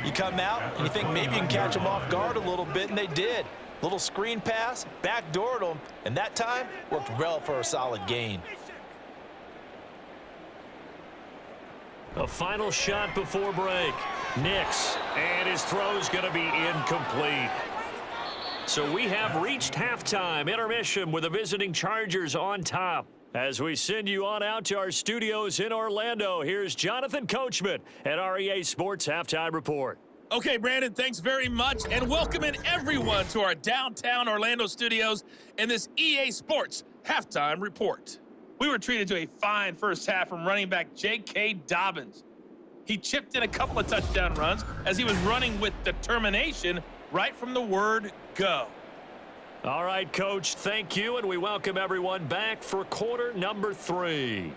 You come out and you think maybe you can catch them off guard a little bit, and they did. Little screen pass, backdoored them, and that time worked well for a solid gain. A final shot before break. Nix, and his throw's going to be incomplete. So we have reached halftime intermission with the visiting Chargers on top. As we send you on out to our studios in Orlando, here's Jonathan Coachman at REA Sports Halftime Report. Okay, Brandon, thanks very much, and welcoming everyone to our downtown Orlando studios in this EA Sports Halftime Report. We were treated to a fine first half from running back J.K. Dobbins. He chipped in a couple of touchdown runs as he was running with determination right from the word go. All right, Coach, thank you, and we welcome everyone back for quarter number 3.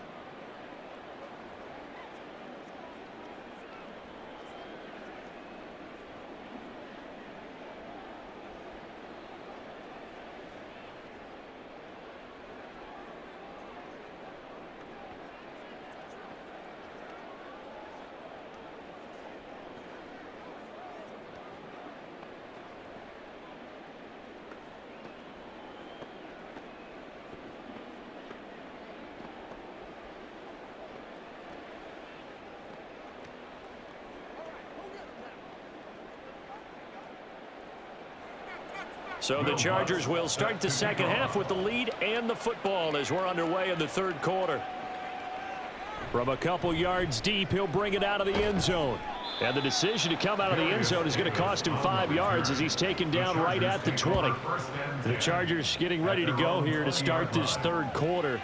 So the Chargers will start the second half with the lead and the football as we're underway in the third quarter. From a couple yards deep, he'll bring it out of the end zone. And the decision to come out of the end zone is going to cost him 5 yards as he's taken down right at the 20. The Chargers getting ready to go here to start this third quarter.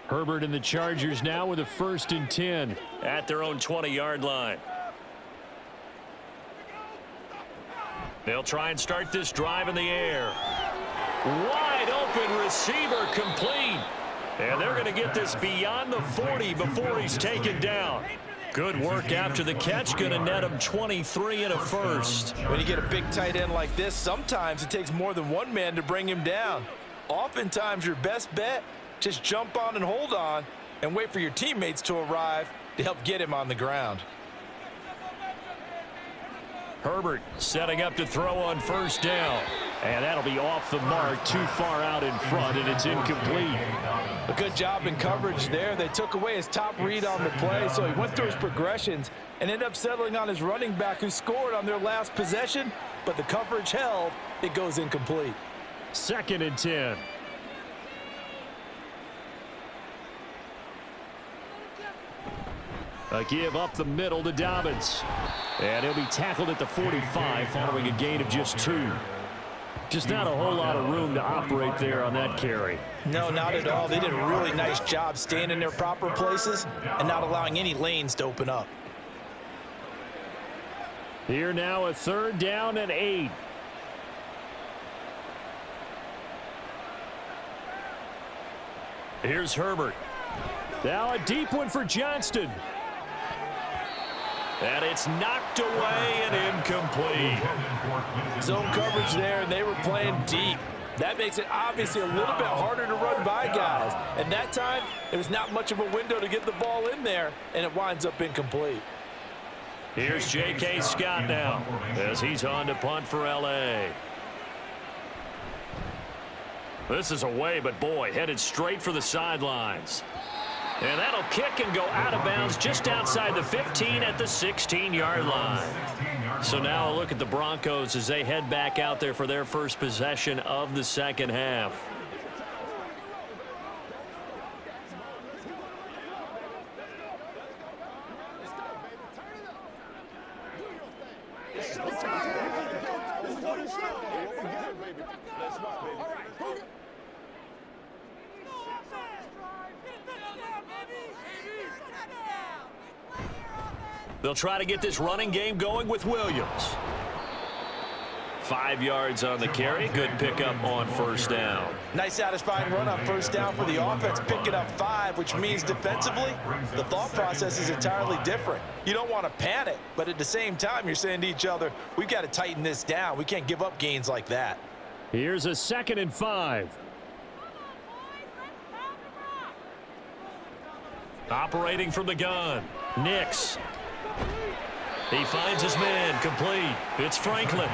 Herbert and the Chargers now with a 1st and 10 at their own 20-yard line. They'll try and start this drive in the air. Wide open receiver complete. And they're going to get this beyond the 40 before he's taken down. Good work after the catch. Going to net him 23 and a first. When you get a big tight end like this, sometimes it takes more than one man to bring him down. Oftentimes your best bet, just jump on and hold on and wait for your teammates to arrive to help get him on the ground. Herbert setting up to throw on 1st down. And that'll be off the mark, too far out in front, and it's incomplete. A good job in coverage there. They took away his top read on the play, so he went through his progressions and ended up settling on his running back who scored on their last possession, but the coverage held. It goes incomplete. 2nd and 10. A give up the middle to Dobbins. And he'll be tackled at the 45 following a gain of just 2. Just not a whole lot of room to operate there on that carry. No, not at all. They did a really nice job staying in their proper places and not allowing any lanes to open up. Here now a 3rd down and 8. Here's Herbert. Now a deep one for Johnston. And it's knocked away and incomplete. Zone coverage there, and they were playing deep. That makes it obviously a little bit harder to run by guys. And that time, there was not much of a window to get the ball in there, and it winds up incomplete. Here's J.K. Scott now as he's on to punt for L.A. This is away, but boy, headed straight for the sidelines. And that'll kick and go out of bounds just outside the 15 at the 16-yard line. So now a look at the Broncos as they head back out there for their first possession of the second half. They'll try to get this running game going with Williams. 5 yards on the carry. Good pickup on 1st down. Nice satisfying run on 1st down for the offense, picking up 5, which means defensively, the thought process is entirely different. You don't want to panic, but at the same time, you're saying to each other, we've got to tighten this down. We can't give up gains like that. Here's a 2nd and 5. Operating from the gun. Nix. He finds his man, complete. It's Franklin.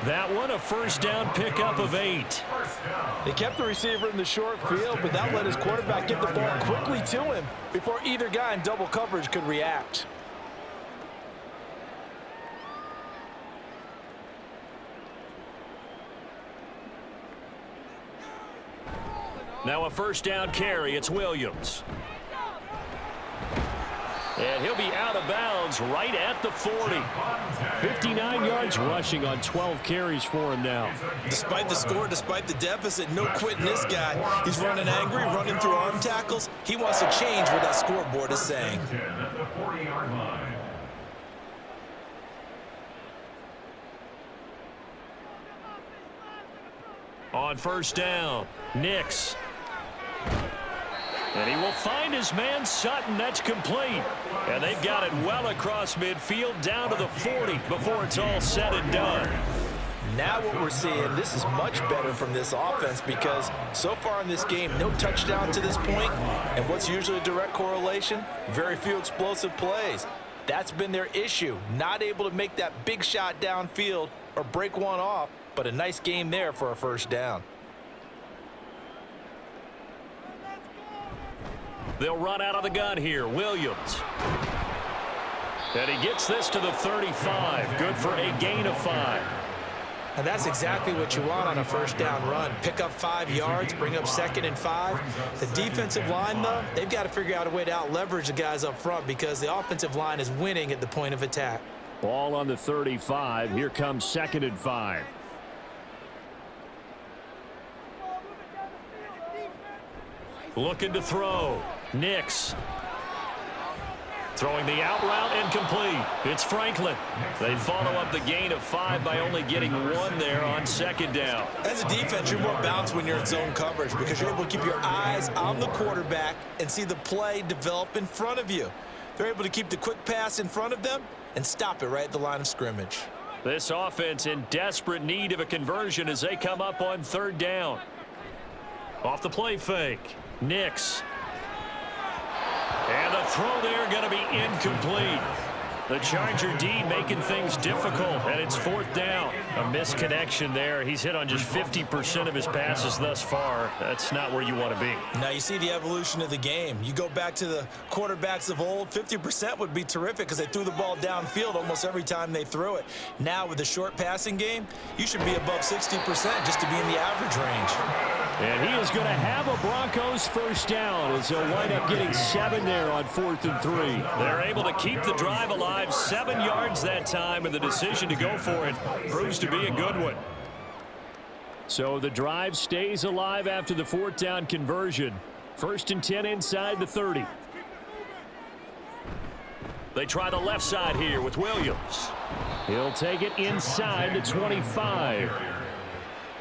That one a 1st down pickup of 8. They kept the receiver in the short field, but that let his quarterback get the ball quickly to him before either guy in double coverage could react. Now a first down carry. It's Williams. And he'll be out of bounds right at the 40. 59 yards rushing on 12 carries for him now. Despite the score, despite the deficit, no quitting this guy. He's running angry, running through arm tackles. He wants to change what that scoreboard is saying. At the 40-yard line. On first down, Nix. And he will find his man Sutton. That's complete. And they've got it well across midfield down to the 40 before it's all said and done. Now what we're seeing, this is much better from this offense because so far in this game, no touchdown to this point. And what's usually a direct correlation? Very few explosive plays. That's been their issue. Not able to make that big shot downfield or break one off, but a nice game there for a first down. They'll run out of the gun here. Williams. And he gets this to the 35. Good for a gain of 5. And that's exactly what you want on a first down run. Pick up 5 yards, bring up 2nd and 5. The defensive line, though, they've got to figure out a way to out-leverage the guys up front because the offensive line is winning at the point of attack. Ball on the 35. Here comes 2nd and 5. Looking to throw. Nix. Throwing the out route incomplete. It's Franklin. They follow up the gain of 5 by only getting 1 there on 2nd down. As a defense, you're more balanced when you're in zone coverage because you're able to keep your eyes on the quarterback and see the play develop in front of you. They're able to keep the quick pass in front of them and stop it right at the line of scrimmage. This offense in desperate need of a conversion as they come up on 3rd down. Off the play fake. Nix. And the throw there going to be incomplete. The Charger D making things difficult, and it's 4th down. A misconnection there. He's hit on just 50% of his passes thus far. That's not where you want to be. Now you see the evolution of the game. You go back to the quarterbacks of old, 50% would be terrific because they threw the ball downfield almost every time they threw it. Now with the short passing game, you should be above 60% just to be in the average range. And he is going to have a Broncos first down as they'll wind up getting 7 there on 4th and 3. They're able to keep the drive alive. 7 yards that time, and the decision to go for it proves to be a good one. So the drive stays alive after the 4th down conversion. 1st and 10 inside the 30. They try the left side here with Williams. He'll take it inside the 25.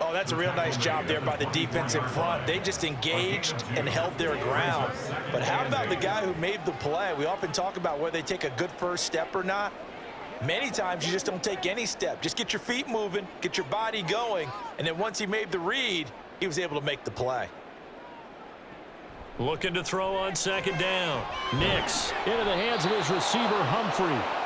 Oh, that's a real nice job there by the defensive front. They just engaged and held their ground. But how about the guy who made the play? We often talk about whether they take a good first step or not. Many times you just don't take any step. Just get your feet moving, get your body going, and then once he made the read, he was able to make the play. Looking to throw on 2nd down. Nix into the hands of his receiver, Humphrey.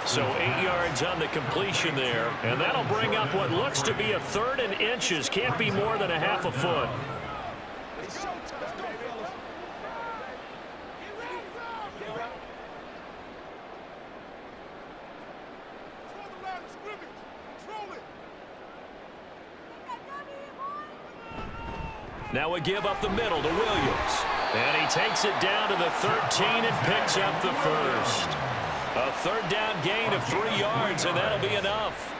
So 8 yards on the completion there, and that'll bring up what looks to be a 3rd and inches. Can't be more than a half a foot. Now a give up the middle to Williams. And he takes it down to the 13 and picks up the first. A 3rd down gain of 3 yards, and that'll be enough.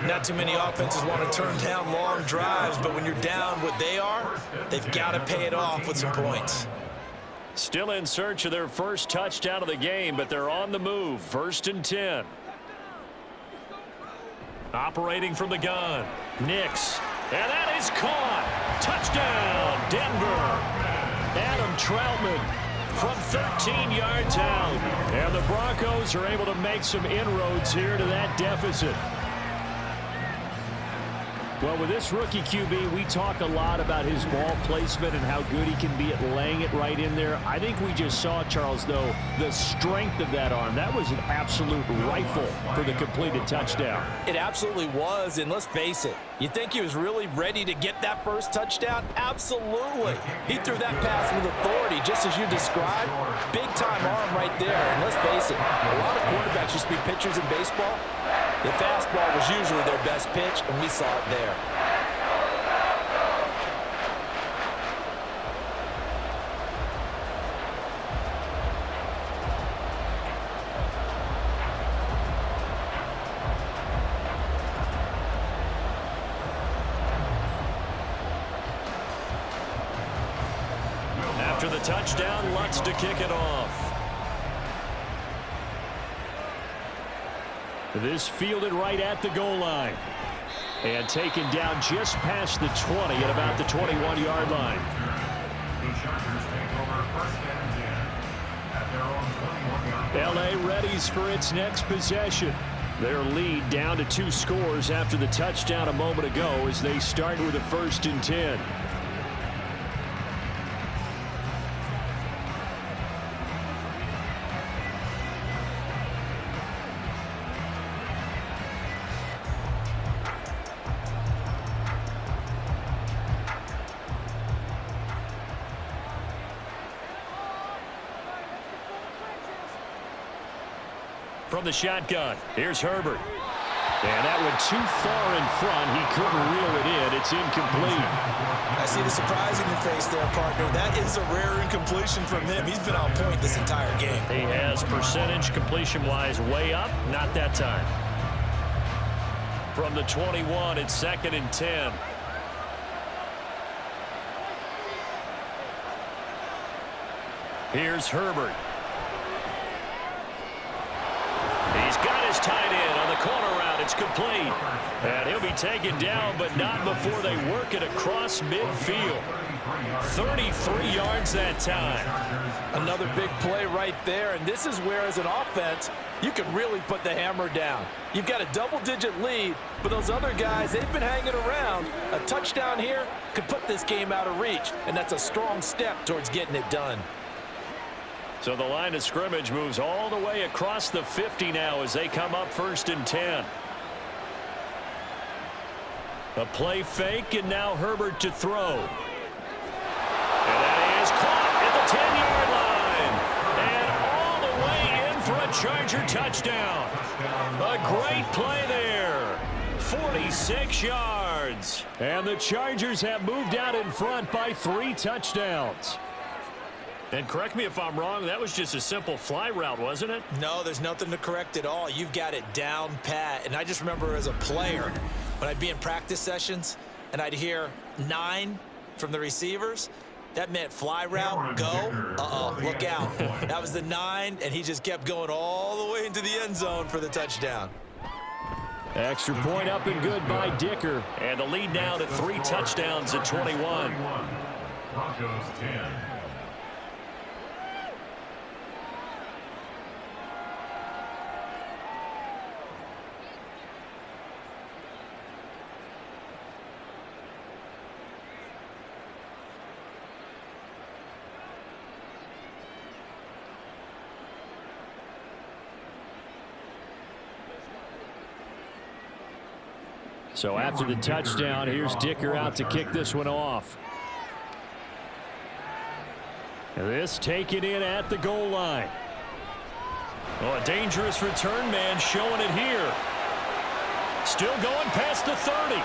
Not too many offenses want to turn down long drives, but when you're down what they are, they've got to pay it off with some points. Still in search of their first touchdown of the game, but they're on the move. 1st and 10. Operating from the gun. Nix. And that is caught. Touchdown, Denver. Adam Troutman from 13 yards out. And the Broncos are able to make some inroads here to that deficit. Well, with this rookie QB, we talk a lot about his ball placement and how good he can be at laying it right in there. I think we just saw, Charles, though, the strength of that arm. That was an absolute rifle for the completed touchdown. It absolutely was, and let's face it, you think he was really ready to get that first touchdown? Absolutely. He threw that pass with authority, just as you described. Big-time arm right there, and let's face it, a lot of quarterbacks used to be pitchers in baseball. The fastball was usually their best pitch, and we saw it there. After the touchdown, Lutz to kick it off. This fielded right at the goal line. And taken down just past the 20 at about the 21-yard line. The Chargers take over first and 10 at their own 21-yard line. LA readies for its next possession. Their lead down to 2 scores after the touchdown a moment ago as they start with a 1st and 10. From the shotgun, here's Herbert. And that went too far in front. He couldn't reel it in. It's incomplete. I see the surprise in your face there, partner. That is a rare incompletion from him. He's been on point this entire game. He has percentage completion-wise way up. Not that time. From the 21, it's 2nd and 10. Here's Herbert. He's got his tight end on the corner route. It's complete. And he'll be taken down, but not before they work it across midfield. 33 yards that time. Another big play right there, and this is where, as an offense, you can really put the hammer down. You've got a double-digit lead, but those other guys, they've been hanging around. A touchdown here could put this game out of reach, and that's a strong step towards getting it done. So the line of scrimmage moves all the way across the 50 now as they come up 1st and 10. A play fake, and now Herbert to throw. And that is caught at the 10-yard line. And all the way in for a Charger touchdown. A great play there. 46 yards. And the Chargers have moved out in front by 3 touchdowns. And correct me if I'm wrong, that was just a simple fly route, wasn't it? No, there's nothing to correct at all. You've got it down pat. And I just remember as a player, when I'd be in practice sessions and I'd hear 9 from the receivers, that meant fly route, go. Uh-oh, look out. That was the 9, and he just kept going all the way into the end zone for the touchdown. Extra point up and good by Dicker. And the lead now to 3 touchdowns at 21. Broncos 10. So after the touchdown, here's Dicker out to kick this one off. This taken in at the goal line. Oh, a dangerous return man showing it here. Still going past the 30.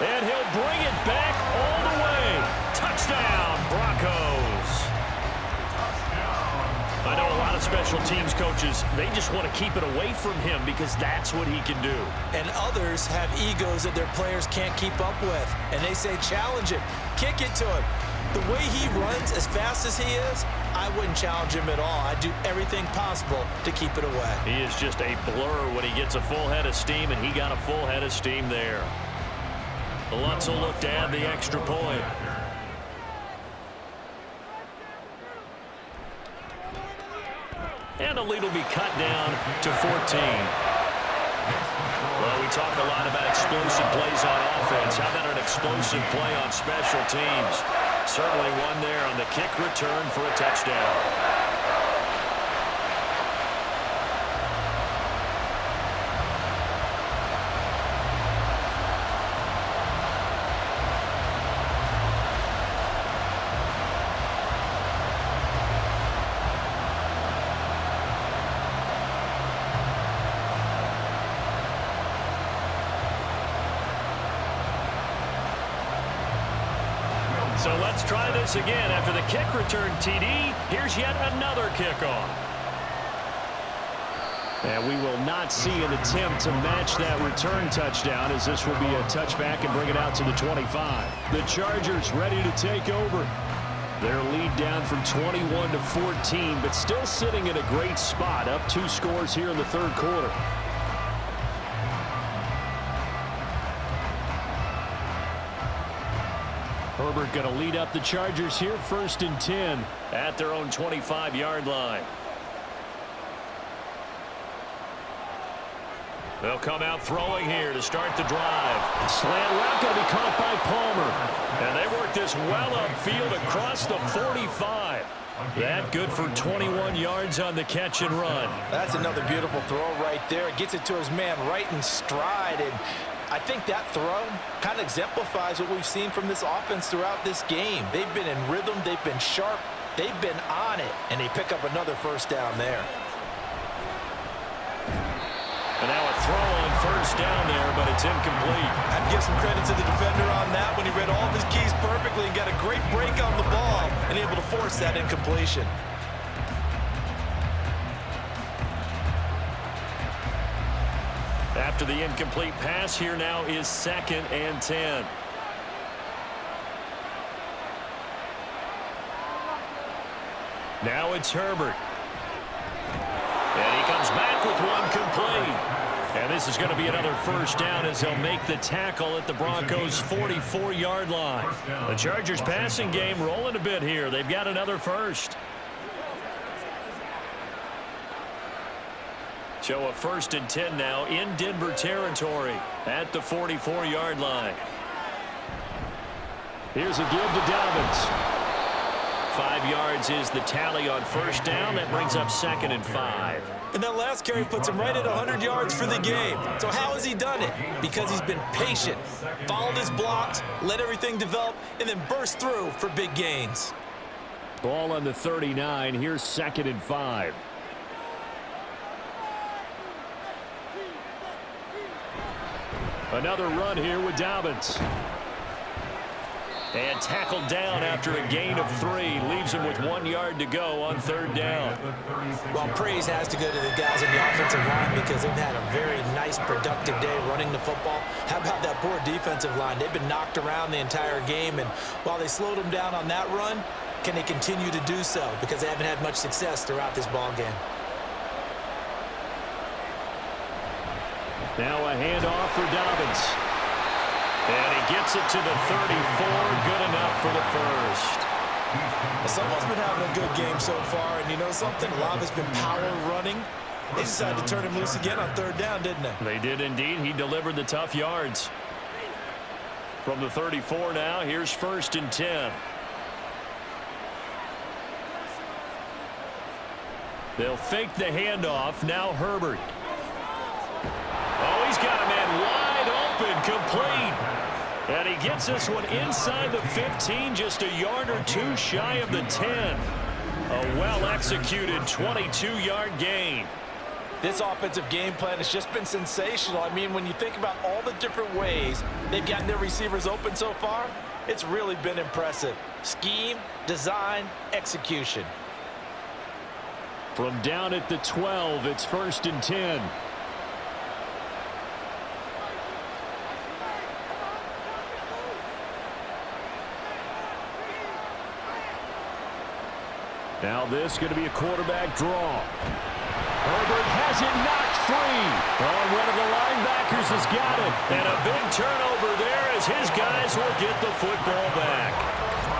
And he'll bring it back all the way. Touchdown, Broncos. I know a lot of special teams coaches, they just want to keep it away from him because that's what he can do. And others have egos that their players can't keep up with. And they say, challenge him, kick it to him. The way he runs as fast as he is, I wouldn't challenge him at all. I'd do everything possible to keep it away. He is just a blur when he gets a full head of steam, and he got a full head of steam there. Lutz will look to add the extra point. And the lead will be cut down to 14. Well, we talk a lot about explosive plays on offense. How about an explosive play on special teams? Certainly one there on the kick return for a touchdown. So let's try this again. After the kick return TD, here's yet another kickoff. And we will not see an attempt to match that return touchdown, as this will be a touchback and bring it out to the 25. The Chargers ready to take over. Their lead down from 21 to 14, but still sitting in a great spot, up 2 scores here in the third quarter. Herbert going to lead up the Chargers here, 1st and 10 at their own 25-yard line. They'll come out throwing here to start the drive. Slant route going to be caught by Palmer. And they work this well upfield across the 45. That good for 21 yards on the catch and run. That's another beautiful throw right there. It gets it to his man right in stride. And I think that throw kind of exemplifies what we've seen from this offense throughout this game. They've been in rhythm. They've been sharp. They've been on it. And they pick up another first down there. And now a throw on first down there, but it's incomplete. I'd give some credit to the defender on that when he read all of his keys perfectly and got a great break on the ball and able to force that incompletion. After the incomplete pass, here now is 2nd and 10. Now it's Herbert. And he comes back with one complete. And this is going to be another first down as they'll make the tackle at the Broncos' 44-yard line. The Chargers passing game rolling a bit here. They've got another first. So a 1st and 10 now in Denver territory at the 44-yard line. Here's a give to Dobbins. 5 yards is the tally on first down. That brings up 2nd and 5. And that last carry puts him right at 100 yards for the game. So how has he done it? Because he's been patient, followed his blocks, let everything develop, and then burst through for big gains. Ball on the 39. Here's 2nd and 5. Another run here with Dobbins. And tackled down after a gain of 3. Leaves him with 1 yard to go on 3rd down. Well, praise has to go to the guys in the offensive line because they've had a very nice, productive day running the football. How about that poor defensive line? They've been knocked around the entire game, and while they slowed them down on that run, can they continue to do so? Because they haven't had much success throughout this ball game. Now a handoff for Dobbins. And he gets it to the 34. Good enough for the first. Someone's been having a good game so far, and you know something? A lot of it's been power running. They decided to turn him loose again on 3rd down, didn't they? They did indeed. He delivered the tough yards. From the 34 now, here's 1st and 10. They'll fake the handoff. Now Herbert. Oh, he's got a man wide open, complete. And he gets this one inside the 15, just a yard or 2 shy of the 10. A well-executed 22-yard gain. This offensive game plan has just been sensational. I mean, when you think about all the different ways they've gotten their receivers open so far, it's really been impressive. Scheme, design, execution. From down at the 12, it's 1st and 10. Now this is going to be a quarterback draw. Herbert has it knocked free. Oh, one of the linebackers has got it. And a big turnover there as his guys will get the football back.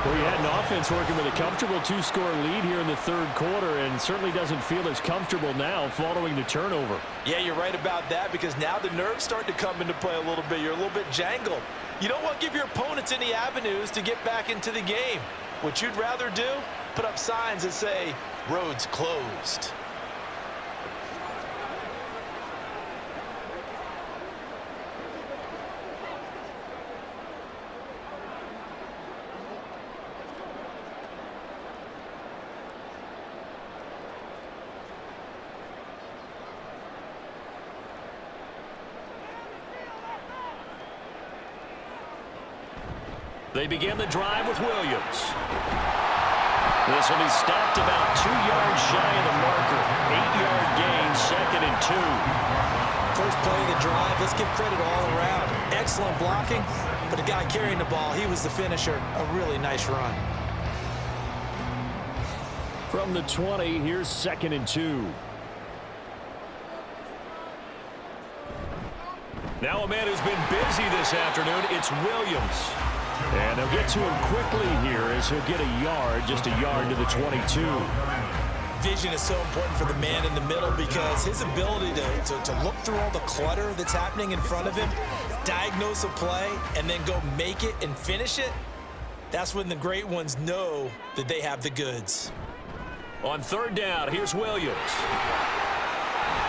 Well, you had an offense working with a comfortable 2-score lead here in the 3rd quarter and certainly doesn't feel as comfortable now following the turnover. Yeah, you're right about that because now the nerves starting to come into play a little bit. You're a little bit jangled. You don't want to give your opponents any avenues to get back into the game. What you'd rather do, put up signs that say, roads closed. They begin the drive with Williams. This will be stopped about 2 yards shy of the marker. 8-yard gain, 2nd and 2. First play of the drive, let's give credit all around. Excellent blocking, but the guy carrying the ball, he was the finisher. A really nice run. From the 20, here's 2nd and 2. Now a man who's been busy this afternoon, it's Williams. And they'll get to him quickly here as he'll get a yard, just a yard to the 22. Vision is so important for the man in the middle because his ability to look through all the clutter that's happening in front of him, diagnose a play, and then go make it and finish it, that's when the great ones know that they have the goods. On 3rd down, here's Williams.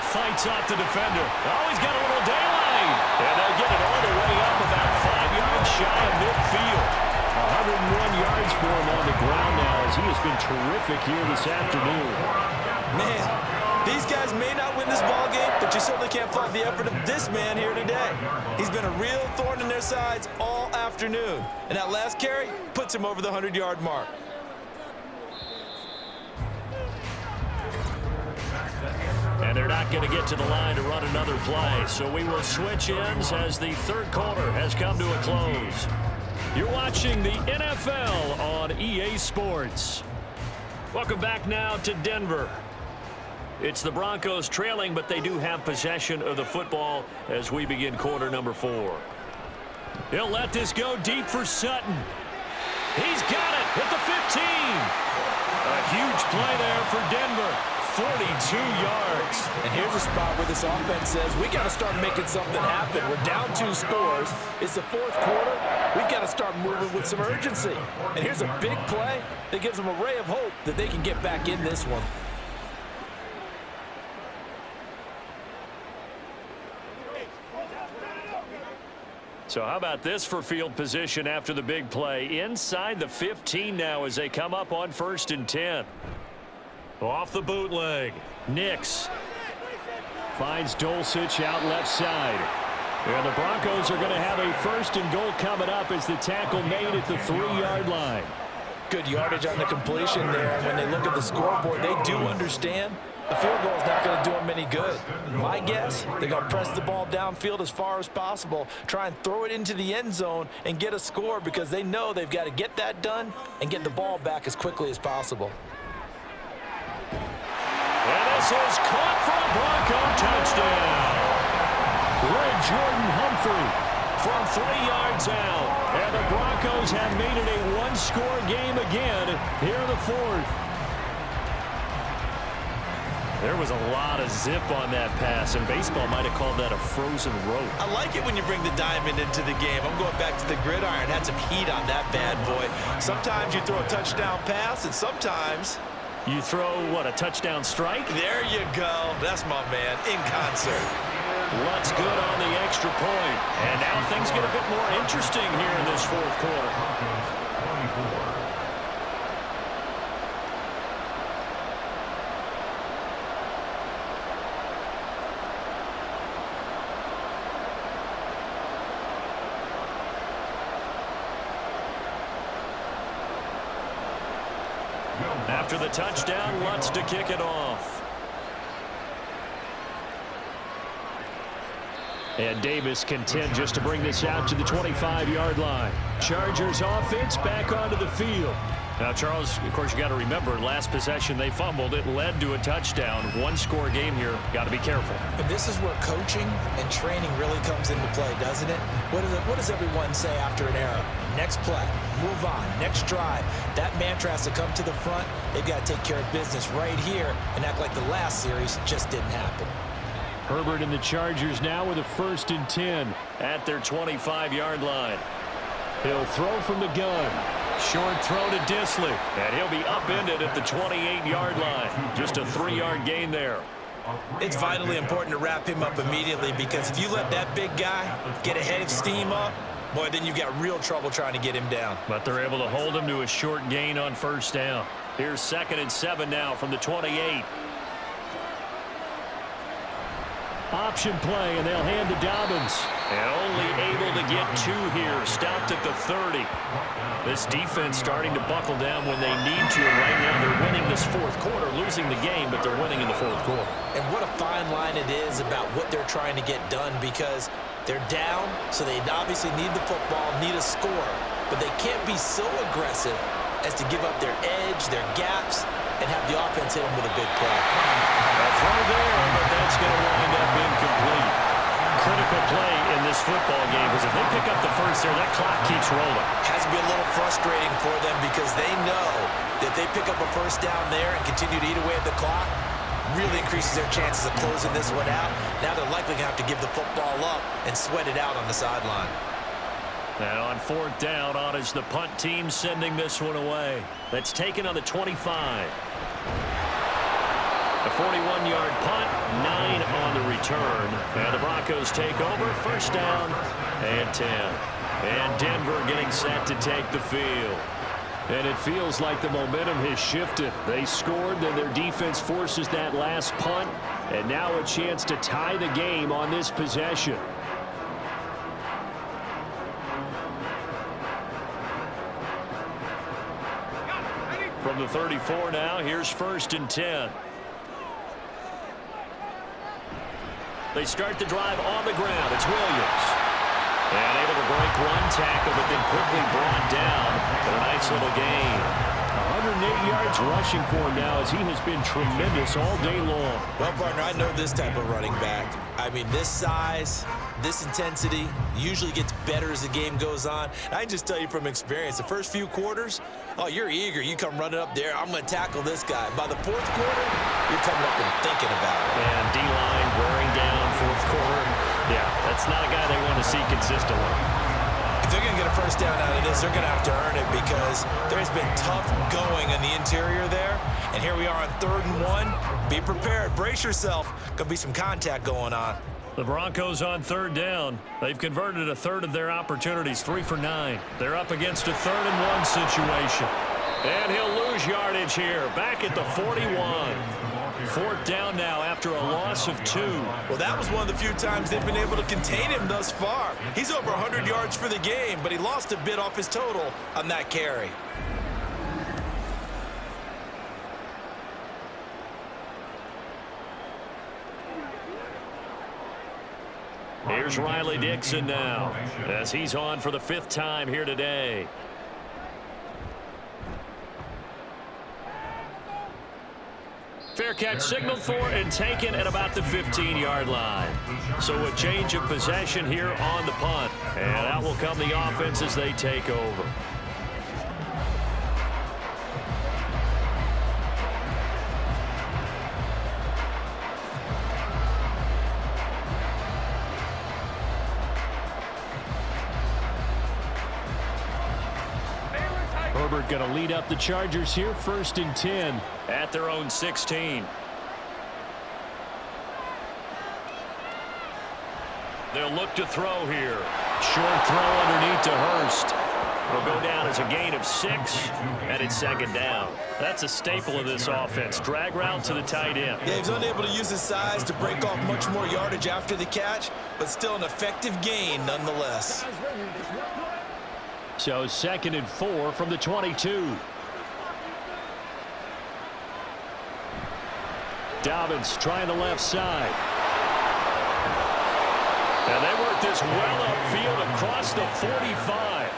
Fights off the defender. Oh, he's got a little daylight. And they'll get it all the way up about 5 yards shy of midfield. 101 yards for him on the ground now as he has been terrific here this afternoon. Man, these guys may not win this ball game, but you certainly can't fault the effort of this man here today. He's been a real thorn in their sides all afternoon. And that last carry puts him over the 100-yard mark. And they're not going to get to the line to run another play. So we will switch ends as the 3rd quarter has come to a close. You're watching the NFL on EA Sports. Welcome back now to Denver. It's the Broncos trailing, but they do have possession of the football as we begin quarter number 4. He'll let this go deep for Sutton. He's got it at the 15. A huge play there for Denver. 42 yards. And here's a spot where this offense says, we got to start making something happen. We're down 2 scores. It's the 4th quarter. We've got to start moving with some urgency. And here's a big play that gives them a ray of hope that they can get back in this one. So how about this for field position after the big play? Inside the 15 now as they come up on 1st and 10. Off the bootleg. Nix finds Dulcich out left side. And the Broncos are going to have a 1st and goal coming up as the tackle made at the 3-yard line. Good yardage on the completion there. And when they look at the scoreboard, they do understand the field goal is not going to do them any good. My guess, they're going to press the ball downfield as far as possible, try and throw it into the end zone and get a score because they know they've got to get that done and get the ball back as quickly as possible. And this is caught for a Bronco touchdown. Red Jordan Humphrey from 3 yards out. And the Broncos have made it a 1-score game again here in the 4th. There was a lot of zip on that pass, and baseball might have called that a frozen rope. I like it when you bring the diamond into the game. I'm going back to the gridiron. Had some heat on that bad boy. Sometimes you throw a touchdown pass, and sometimes you throw, what, a touchdown strike? There you go. That's my man, in concert. What's good on the extra point. And now things get a bit more interesting here in this 4th quarter. After the touchdown, Lutz to kick it off. And Davis content just to bring this out to the 25-yard line. Chargers offense back onto the field. Now, Charles, of course, you got to remember, last possession they fumbled. It led to a touchdown. 1-score game here. Got to be careful. And this is where coaching and training really comes into play, doesn't it? What does everyone say after an error? Next play, move on, next drive. That mantra has to come to the front. They've got to take care of business right here and act like the last series just didn't happen. Herbert and the Chargers now with a 1st and 10 at their 25-yard line. He'll throw from the gun. Short throw to Disley, and he'll be upended at the 28-yard line. Just a 3-yard gain there. It's vitally important to wrap him up immediately because if you let that big guy get a head of steam up, boy, then you've got real trouble trying to get him down. But they're able to hold him to a short gain on 1st down. Here's 2nd and 7 now from the 28. Option play, and they'll hand to Dobbins. And only able to get 2 here. Stopped at the 30. This defense starting to buckle down when they need to. And right now they're winning this 4th quarter, losing the game, but they're winning in the 4th quarter. And what a fine line it is about what they're trying to get done because they're down, so they obviously need the football, need a score. But they can't be so aggressive as to give up their edge, their gaps, and have the offense hit him with a big play. A throw there, but that's going to wind up incomplete. Critical play in this football game because if they pick up the first there, that clock keeps rolling. Has to be a little frustrating for them because they know that if they pick up a first down there and continue to eat away at the clock, really increases their chances of closing this one out. Now they're likely going to have to give the football up and sweat it out on the sideline. And on fourth down, on is the punt team sending this one away. That's taken on the 25. A 41-yard punt, 9 on the return. And the Broncos take over, first down and 10. And Denver getting set to take the field. And it feels like the momentum has shifted. They scored, then their defense forces that last punt. And now a chance to tie the game on this possession. From the 34 now, here's first and 10. They start the drive on the ground. It's Williams. And able to break one tackle, but then quickly brought down for a nice little gain. 108 yards rushing for him now as he has been tremendous all day long. Well, partner, I know this type of running back. I mean, this size, this intensity usually gets better as the game goes on. And I can just tell you from experience, the first few quarters, oh, you're eager. You come running up there, I'm going to tackle this guy. By the fourth quarter, you're coming up and thinking about it. And D-line wearing down fourth quarter. Yeah, that's not a guy they want to see consistently. If they're going to get a first down out of this, they're going to have to earn it because there's been tough going in the interior there. And here we are on 3rd and 1. Be prepared. Brace yourself. Going to be some contact going on. The Broncos on 3rd down. They've converted a third of their opportunities, 3 for 9. They're up against a 3rd and 1 situation. And he'll lose yardage here, back at the 41. 4th down now after a loss of 2. Well, that was one of the few times they've been able to contain him thus far. He's over 100 yards for the game, but he lost a bit off his total on that carry. Here's Riley Dixon now as he's on for the 5th time here today. Fair catch signaled for and taken at about the 15-yard line. So a change of possession here on the punt. And out will come the offense as they take over. Herbert going to lead up the Chargers here, 1st and 10 at their own 16. They'll look to throw here. Short throw underneath to Hurst. Will go down as a gain of 6, and it's 2nd down. That's a staple of this offense. Drag route to the tight end. Yeah, he's unable to use his size to break off much more yardage after the catch, but still an effective gain nonetheless. So 2nd and 4 from the 22. Dobbins trying the left side. And they work this well upfield across the 45.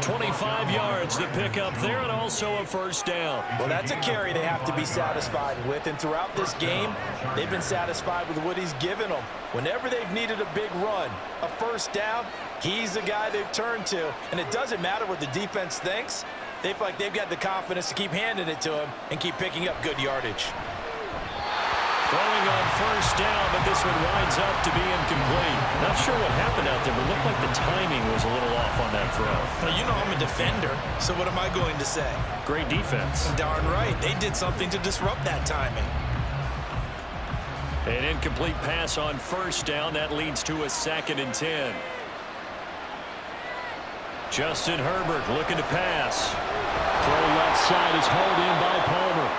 25 yards to pick up there and also a 1st down. Well, that's a carry they have to be satisfied with. And throughout this game, they've been satisfied with what he's given them. Whenever they've needed a big run, a 1st down, he's the guy they've turned to. And it doesn't matter what the defense thinks. They feel like they've got the confidence to keep handing it to him and keep picking up good yardage. Throwing on 1st down, but this one winds up to be incomplete. Not sure what happened out there, but it looked like the timing was a little off on that throw. Well, you know I'm a defender, so what am I going to say? Great defense. Darn right. They did something to disrupt that timing. An incomplete pass on 1st down. That leads to a 2nd and 10. Justin Herbert looking to pass. Throw left side is hauled in by Palmer.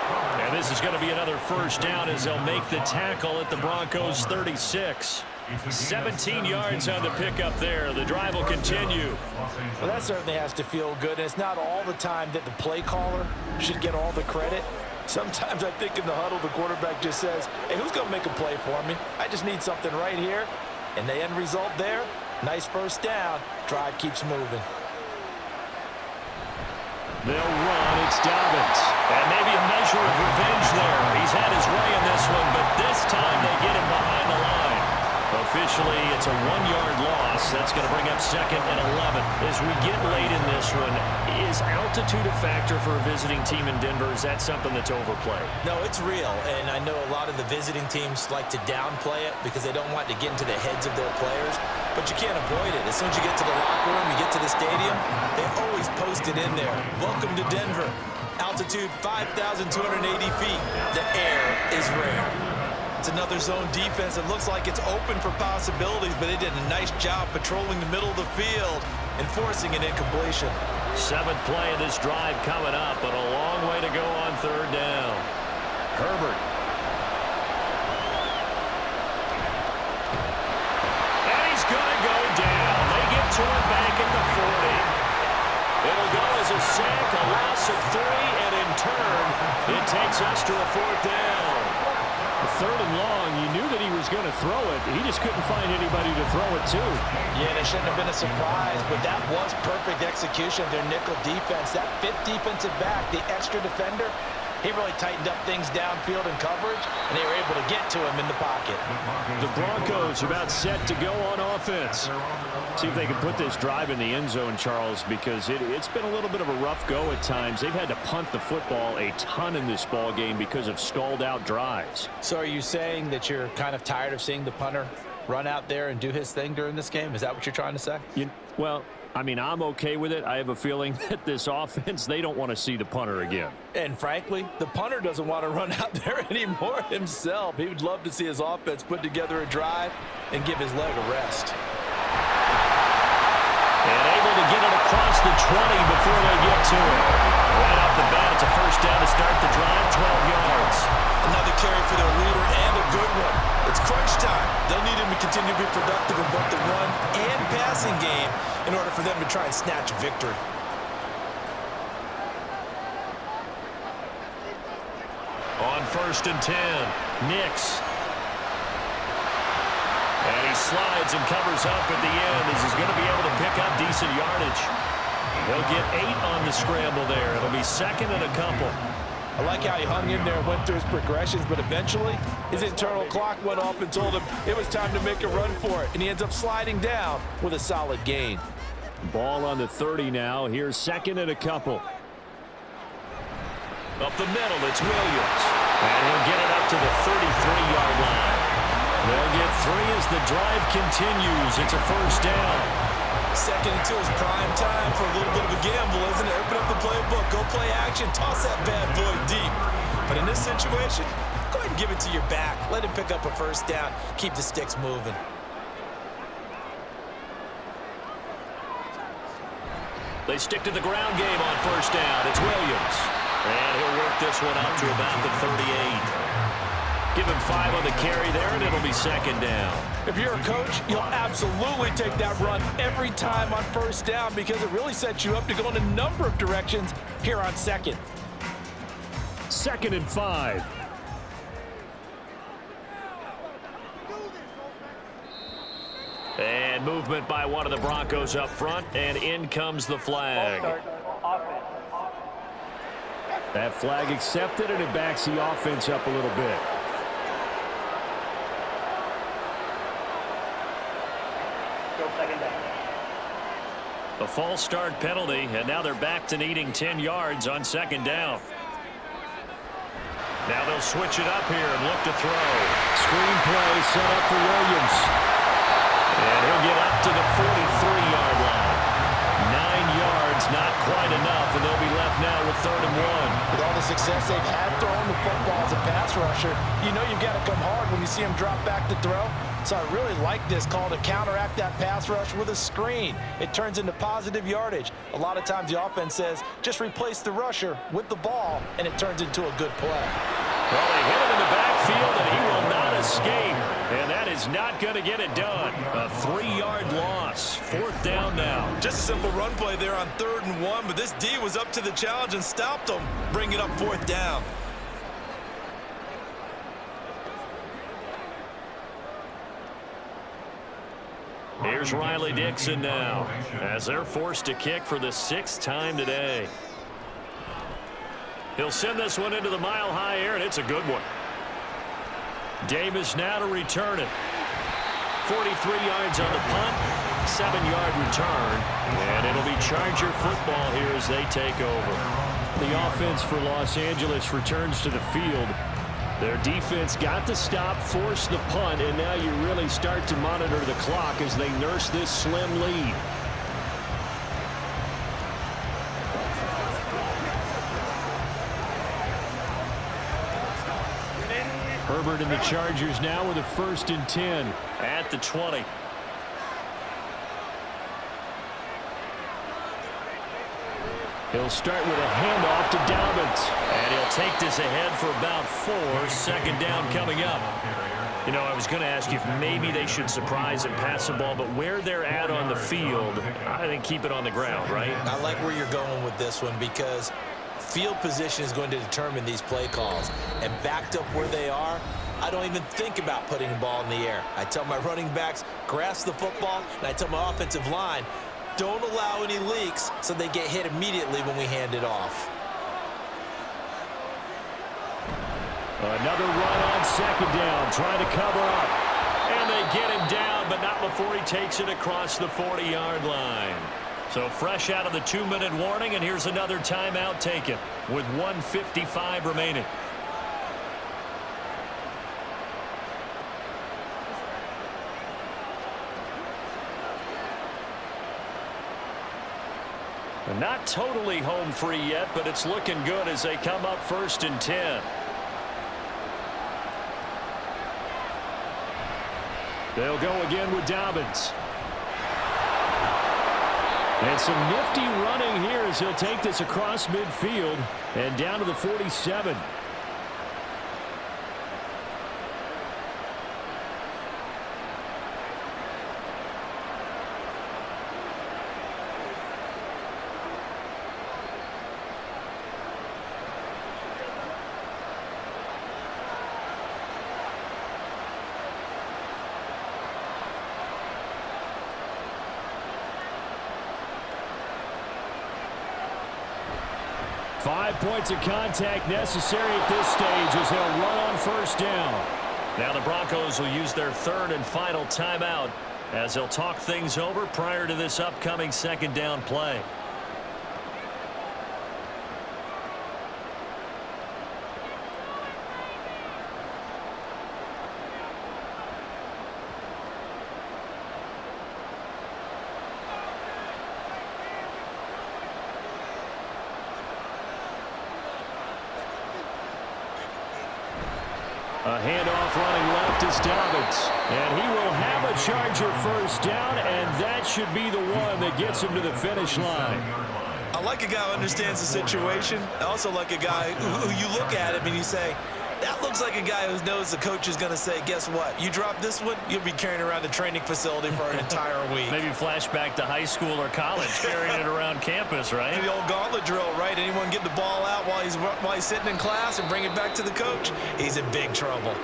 And this is going to be another 1st down as they'll make the tackle at the Broncos 36. 17 yards on the pickup there. The drive will continue. Well, that certainly has to feel good. And it's not all the time that the play caller should get all the credit. Sometimes I think in the huddle, the quarterback just says, hey, who's going to make a play for me? I just need something right here. And the end result there, nice 1st down. Drive keeps moving. They'll run. It's Dobbins. And maybe a measure of revenge there. He's had his way in this one, but this time they get him behind the line. Officially, it's a 1-yard loss. That's going to bring up 2nd and 11. As we get late in this one, is altitude a factor for a visiting team in Denver? Is that something that's overplayed? No, it's real, and I know a lot of the visiting teams like to downplay it because they don't want to get into the heads of their players, but you can't avoid it. As soon as you get to the locker room, you get to the stadium, they always post it in there. Welcome to Denver. Altitude 5,280 feet. The air is rare. It's another zone defense. It looks like it's open for possibilities, but they did a nice job patrolling the middle of the field and forcing an incompletion. 7th play of this drive coming up, but a long way to go on 3rd down. Herbert. And he's going to go down. They get to him back at the 40. It'll go as a sack, a loss of 3, and in turn, it takes us to a 4th down. 3rd and long, you knew that he was going to throw it. He just couldn't find anybody to throw it to. Yeah, and it shouldn't have been a surprise, but that was perfect execution of their nickel defense. That 5th defensive back, the extra defender, he really tightened up things downfield in coverage, and they were able to get to him in the pocket. The Broncos about set to go on offense. See if they can put this drive in the end zone, Charles, because it's been a little bit of a rough go at times. They've had to punt the football a ton in this ball game because of stalled-out drives. So are you saying that you're kind of tired of seeing the punter run out there and do his thing during this game? Is that what you're trying to say? Well, I mean, I'm okay with it. I have a feeling that this offense, they don't want to see the punter again. And frankly, the punter doesn't want to run out there anymore himself. He would love to see his offense put together a drive and give his leg a rest. And able to get it across the 20 before they get to it. Right off the bat, it's a 1st down to start the drive, 12 yards. Another carry for their leader and a good one. It's crunch time. They'll need him to continue to be productive in both the run and passing game in order for them to try and snatch a victory. On 1st and 10, Nix. And he slides and covers up at the end as he's going to be able to pick up decent yardage. He'll get 8 on the scramble there. It'll be 2nd and a couple. I like how he hung in there and went through his progressions, but eventually his internal clock went off and told him it was time to make a run for it, and he ends up sliding down with a solid gain. Ball on the 30 now. Here's 2nd and a couple. Up the middle, it's Williams. And he'll get it up to the 33-yard line. They'll get 3 as the drive continues. It's a 1st down. 2nd and 2 is prime time for a little bit of a gamble, isn't it? Open up the playbook, go play action, toss that bad boy deep. But in this situation, go ahead and give it to your back. Let him pick up a 1st down. Keep the sticks moving. They stick to the ground game on 1st down. It's Williams. And he'll work this one out to about the 38. Give him 5 on the carry there, and it'll be 2nd down. If you're a coach, you'll absolutely take that run every time on 1st down because it really sets you up to go in a number of directions here on 2nd. 2nd and 5. And movement by one of the Broncos up front, and in comes the flag. That flag accepted, and it backs the offense up a little bit. A false start penalty, and now they're back to needing 10 yards on 2nd down. Now they'll switch it up here and look to throw. Screen play set up for Williams. And he'll get up to the 43-yard line. 9 yards, not quite enough, and they'll be left now with 3rd and 1. With all the success they've had throwing the football as a pass rusher, you know you've got to come hard when you see him drop back to throw. So I really like this call to counteract that pass rush with a screen. It turns into positive yardage. A lot of times the offense says, just replace the rusher with the ball, and it turns into a good play. Well, they hit him in the backfield, and he will not escape. And that is not going to get it done. A 3-yard loss. 4th down now. Just a simple run play there on 3rd and 1, but this D was up to the challenge and stopped them. Bring it up 4th down. Here's Riley Dixon now, as they're forced to kick for the 6th time today. He'll send this one into the mile-high air, and it's a good one. Davis now to return it. 43 yards on the punt, 7-yard return, and it'll be Charger football here as they take over. The offense for Los Angeles returns to the field. Their defense got the stop, forced the punt, and now you really start to monitor the clock as they nurse this slim lead. Herbert and the Chargers now with a 1st and 10 at the 20. He'll start with a handoff to Dobbins. And he'll take this ahead for about 4. 2nd down coming up. You know, I was going to ask you if maybe they should surprise and pass the ball, but where they're at on the field, I think keep it on the ground, right? I like where you're going with this one because field position is going to determine these play calls. And backed up where they are, I don't even think about putting the ball in the air. I tell my running backs, grasp the football, and I tell my offensive line, don't allow any leaks so they get hit immediately when we hand it off. Another run on 2nd down, trying to cover up. And they get him down, but not before he takes it across the 40-yard line. So fresh out of the 2-minute warning, and here's another timeout taken with 1:55 remaining. Not totally home free yet, but it's looking good as they come up 1st and 10. They'll go again with Dobbins. And some nifty running here as he'll take this across midfield and down to the 47. Points of contact necessary at this stage as they'll run on 1st down. Now the Broncos will use their 3rd and final timeout as they'll talk things over prior to this upcoming 2nd down play. A handoff running left is Dobbins. And he will have a Charger 1st down, and that should be the one that gets him to the finish line. I like a guy who understands the situation. I also like a guy who you look at him and you say, that looks like a guy who knows the coach is going to say, guess what? You drop this one, you'll be carrying around the training facility for an entire week. Maybe flashback to high school or college, carrying it around campus, right? The old gauntlet drill, right? Anyone get the ball out while he's sitting in class and bring it back to the coach? He's in big trouble.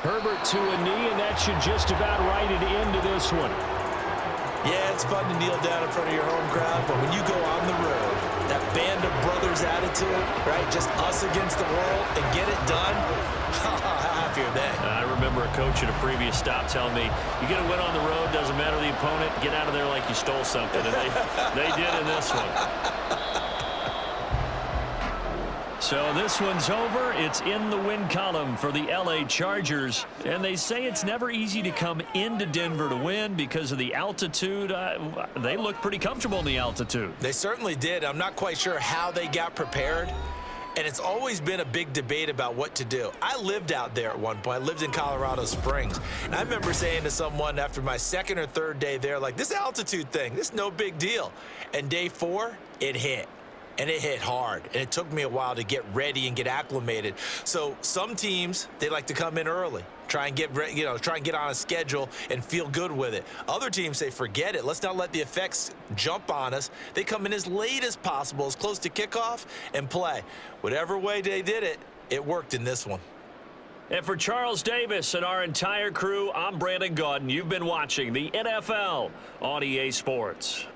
Herbert to a knee, and that should just about write it into this one. Yeah, it's fun to kneel down in front of your home crowd, but when you go on the road, that band of brothers attitude, right, just us against the world, and get it done, how happy are they? I remember a coach at a previous stop telling me, you get a win on the road, doesn't matter the opponent, get out of there like you stole something, and they did in this one. So this one's over. It's in the win column for the LA Chargers. And they say it's never easy to come into Denver to win because of the altitude. They look pretty comfortable in the altitude. They certainly did. I'm not quite sure how they got prepared. And it's always been a big debate about what to do. I lived out there at one point. I lived in Colorado Springs. And I remember saying to someone after my 2nd or 3rd day there, like, this altitude thing, this is no big deal. And day 4, it hit. And it hit hard, and it took me a while to get ready and get acclimated. So some teams, they like to come in early. Try and get on a schedule and feel good with it. Other teams say, forget it. Let's not let the effects jump on us. They come in as late as possible, as close to kickoff, and play. Whatever way they did it, it worked in this one. And for Charles Davis and our entire crew, I'm Brandon Gaudin. You've been watching the NFL on EA Sports.